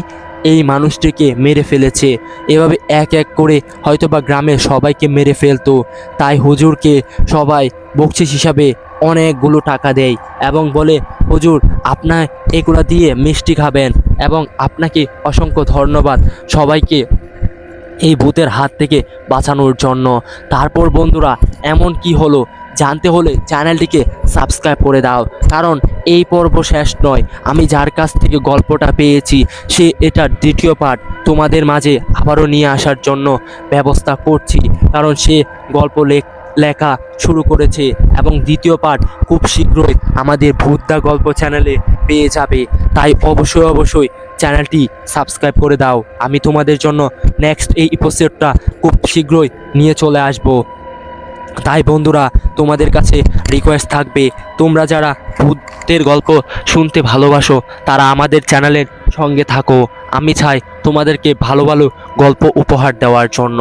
এই মানুষটিকে মেরে ফেলেছে। এভাবে এক এক করে হয়তোবা গ্রামের সবাইকে মেরে ফেলতো। তাই হুজুরকে সবাই বকশিস হিসাবে অনেকগুলো টাকা দেয় এবং বলে, হুজুর আপনার এগুলো দিয়ে মিষ্টি খাবেন এবং আপনাকে অসংখ্য ধন্যবাদ সবাইকে এই ভূতের হাত থেকে বাঁচানোর জন্য। তারপর বন্ধুরা এমন কি হলো জানতে হলে চ্যানেলটিকে সাবস্ক্রাইব করে দাও, কারণ এই পর্ব শেষ নয়। আমি যার কাছ থেকে গল্পটা পেয়েছি সে এটার দ্বিতীয় পার্ট তোমাদের মাঝে আবারও নিয়ে আসার জন্য ব্যবস্থা করছি, কারণ সে গল্প লেখা শুরু করেছে এবং দ্বিতীয় পার্ট খুব শীঘ্রই আমাদের ভূতদা গল্প চ্যানেলে পেয়ে যাবে। তাই অবশ্যই অবশ্যই চ্যানেলটি সাবস্ক্রাইব করে দাও। আমি তোমাদের জন্য নেক্সট এই এপিসোডটা খুব শীঘ্রই নিয়ে চলে আসব। তাই বন্ধুরা তোমাদের কাছে রিকোয়েস্ট থাকবে, তোমরা যারা ভূতের গল্প শুনতে ভালোবাসো তারা আমাদের চ্যানেলের সঙ্গে থাকো। আমি চাই তোমাদেরকে ভালো ভালো গল্প উপহার দেওয়ার জন্য।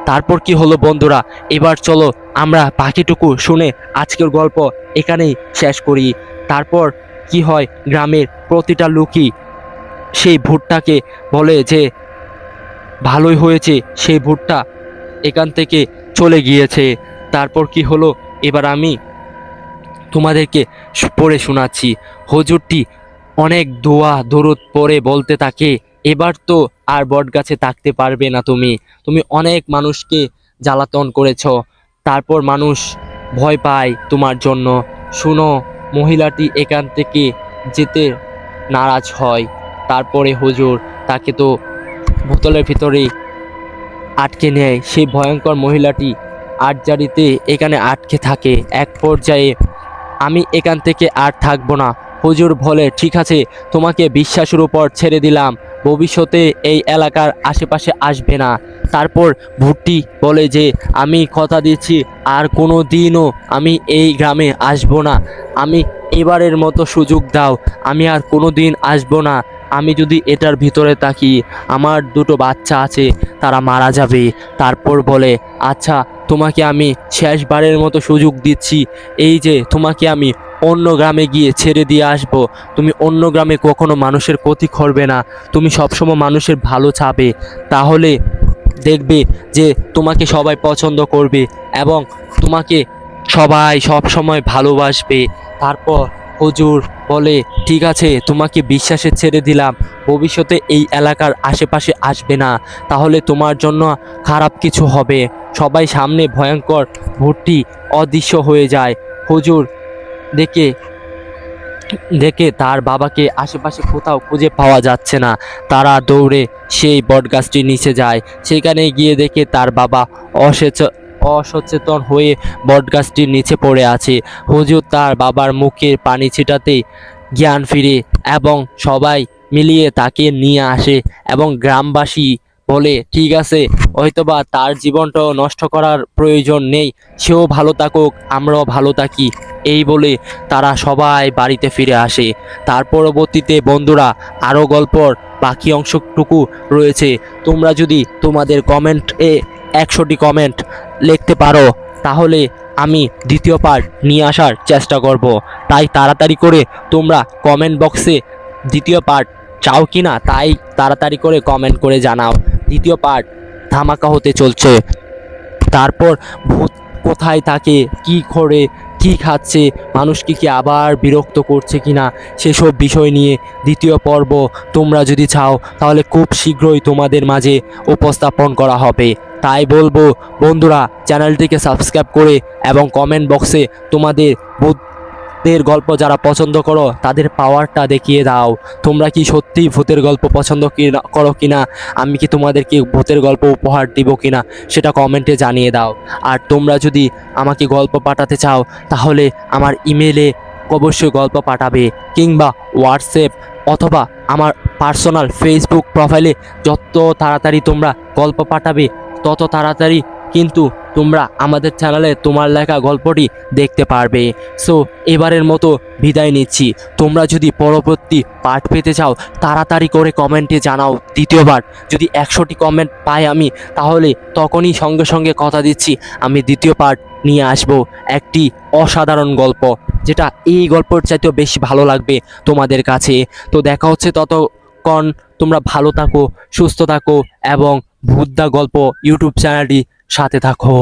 তারপর কি হলো বন্ধুরা, এবার চলো আমরা বাকিটুকু শুনে আজকের গল্প এখানেই শেষ করি। তারপর কি হয়, গ্রামের প্রতিটা লোকই সেই ভূতটাকে বলে যে ভালোই হয়েছে সেই ভূতটা এখান থেকে চলে গিয়েছে। তারপর কি হলো এবার আমি তোমাদেরকে পড়ে শোনাচ্ছি। হুজুরটি অনেক দোয়া দরুদ পড়ে বলতে থাকে, এবার তো আর বটগাছে থাকতে পারবে না, তুমি অনেক মানুষকে জ্বালাতন করেছ, তারপর মানুষ ভয় পায় তোমার জন্য। শুনো, মহিলাটি এখান থেকে যেতে নারাজ হয়। তারপরে হুজুর তাকে তো বোতলের ভিতরেই আটকে নেয়। সেই ভয়ঙ্কর মহিলাটি আটজারিতে এখানে আটকে থাকে। এক পর্যায়ে আমি এখান থেকে আর থাকবো না। হুজুর বলে, ঠিক আছে, তোমাকে বিশ্বাসের উপর ছেড়ে দিলাম, ভবিষ্যতে এই এলাকার আশেপাশে আসবে না। তারপর ভুট্টি বলে যে, আমি কথা দিচ্ছি আর কোনো দিনও আমি এই গ্রামে আসবো না। আমি এবারের মতো সুযোগ দাও, আমি আর কোনো দিন আসবো না। আমি যদি এটার ভিতরে থাকি, আমার দুটো বাচ্চা আছে, তারা মারা যাবে। তারপর বলে, আচ্ছা, তোমাকে আমি শেষবারের মতো সুযোগ দিচ্ছি, এই যে তোমাকে আমি অন্য গ্রামে গিয়ে ছেড়ে দিয়ে আসব। তুমি অন্য গ্রামে কখনো মানুষের ক্ষতি করবে না, তুমি সবসময় মানুষের ভালো চাবে, তাহলে দেখবে যে তোমাকে সবাই পছন্দ করবে এবং তোমাকে সবাই সব সময় ভালোবাসবে। তারপর হুজুর বলে, ঠিক আছে, তোমাকে বিশ্বাসে ছেড়ে দিলাম, ভবিষ্যতে এই এলাকার আশেপাশে আসবে না, তাহলে তোমার জন্য খারাপ কিছু হবে। সবাই সামনে ভয়ঙ্কর ভর্তি অদৃশ্য হয়ে যায়। হুজুর দেখে দেখে তার বাবাকে আশেপাশে কোথাও খুঁজে পাওয়া যাচ্ছে না। তারা দৌড়ে সেই বটগাছটির নিচে যায়। সেখানে গিয়ে দেখে তার বাবা অসচেতন হয়ে বটগাছটির নিচে পড়ে আছে। হুজুর তার বাবার মুখে পানি ছিটাতেই জ্ঞান ফিরে এবং সবাই মিলিয়ে তাকে নিয়ে আসে এবং গ্রামবাসী বলে, ঠিক আছে, হয়তোবা তার জীবনটাও নষ্ট করার প্রয়োজন নেই, সেও ভালো থাকুক, আমরাও ভালো থাকি। এই বলে তারা সবাই বাড়িতে ফিরে আসে। তার পরবর্তীতে বন্ধুরা, আরও গল্পর বাকি অংশটুকু রয়েছে। তোমরা যদি তোমাদের কমেন্টে 100টি কমেন্ট লিখতে পারো, তাহলে আমি দ্বিতীয় পার্ট নিয়ে আসার চেষ্টা করব। তাই তাড়াতাড়ি করে তোমরা কমেন্ট বক্সে দ্বিতীয় পার্ট চাও কি না, তাই তাড়াতাড়ি করে কমেন্ট করে জানাও। দ্বিতীয় পার্ট ধামাকা হতে চলছে। তারপর ভূত কোথায় থাকে, কি করে, কি খাচ্ছে, মানুষকে কি আবার বিরক্ত করছে কিনা, সেসব বিষয় নিয়ে দ্বিতীয় পর্ব তোমরা যদি চাও, তাহলে খুব শীঘ্রই তোমাদের মাঝে উপস্থাপন করা হবে। তাই বলবো বন্ধুরা, চ্যানেলটিকে সাবস্ক্রাইব করে এবং কমেন্ট বক্সে তোমাদের ভূতের গল্প যারা পছন্দ করো তাদের পাওয়ারটা দেখিয়ে দাও। তোমরা কি সত্যিই ভূতের গল্প পছন্দ করো কিনা, আমি কি তোমাদেরকে ভূতের গল্প উপহার দিব কিনা, সেটা কমেন্টে জানিয়ে দাও। আর তোমরা যদি আমাকে গল্প পাঠাতে চাও, তাহলে আমার ইমেলে অবশ্যই গল্প পাঠাবে, কিংবা হোয়াটসঅ্যাপ অথবা আমার পার্সোনাল ফেসবুক প্রোফাইলে যত তাড়াতাড়ি তোমরা গল্প পাঠাবে, তত তাড়াতাড়ি কিন্তু তোমরা আমাদের চ্যানেলে তোমার লেখা গল্পটি দেখতে পারবে। সো এবারের মতো বিদায় নিচ্ছি। তোমরা যদি পরবর্তী পার্ট পেতে চাও, তাড়াতাড়ি করে কমেন্টে জানাও। দ্বিতীয়বার যদি 100টি কমেন্ট পাই আমি, তাহলে তখনই সঙ্গে সঙ্গে কথা দিচ্ছি আমি দ্বিতীয় পার্ট নিয়ে আসব, একটি অসাধারণ গল্প, যেটা এই গল্পের চাইতেও বেশি ভালো লাগবে তোমাদের কাছে। তো দেখা হচ্ছে, ততক্ষণ তোমরা ভালো থাকো, সুস্থ থাকো এবং ভূতদা গল্প ইউটিউব চ্যানেলটি সাথে থাকো।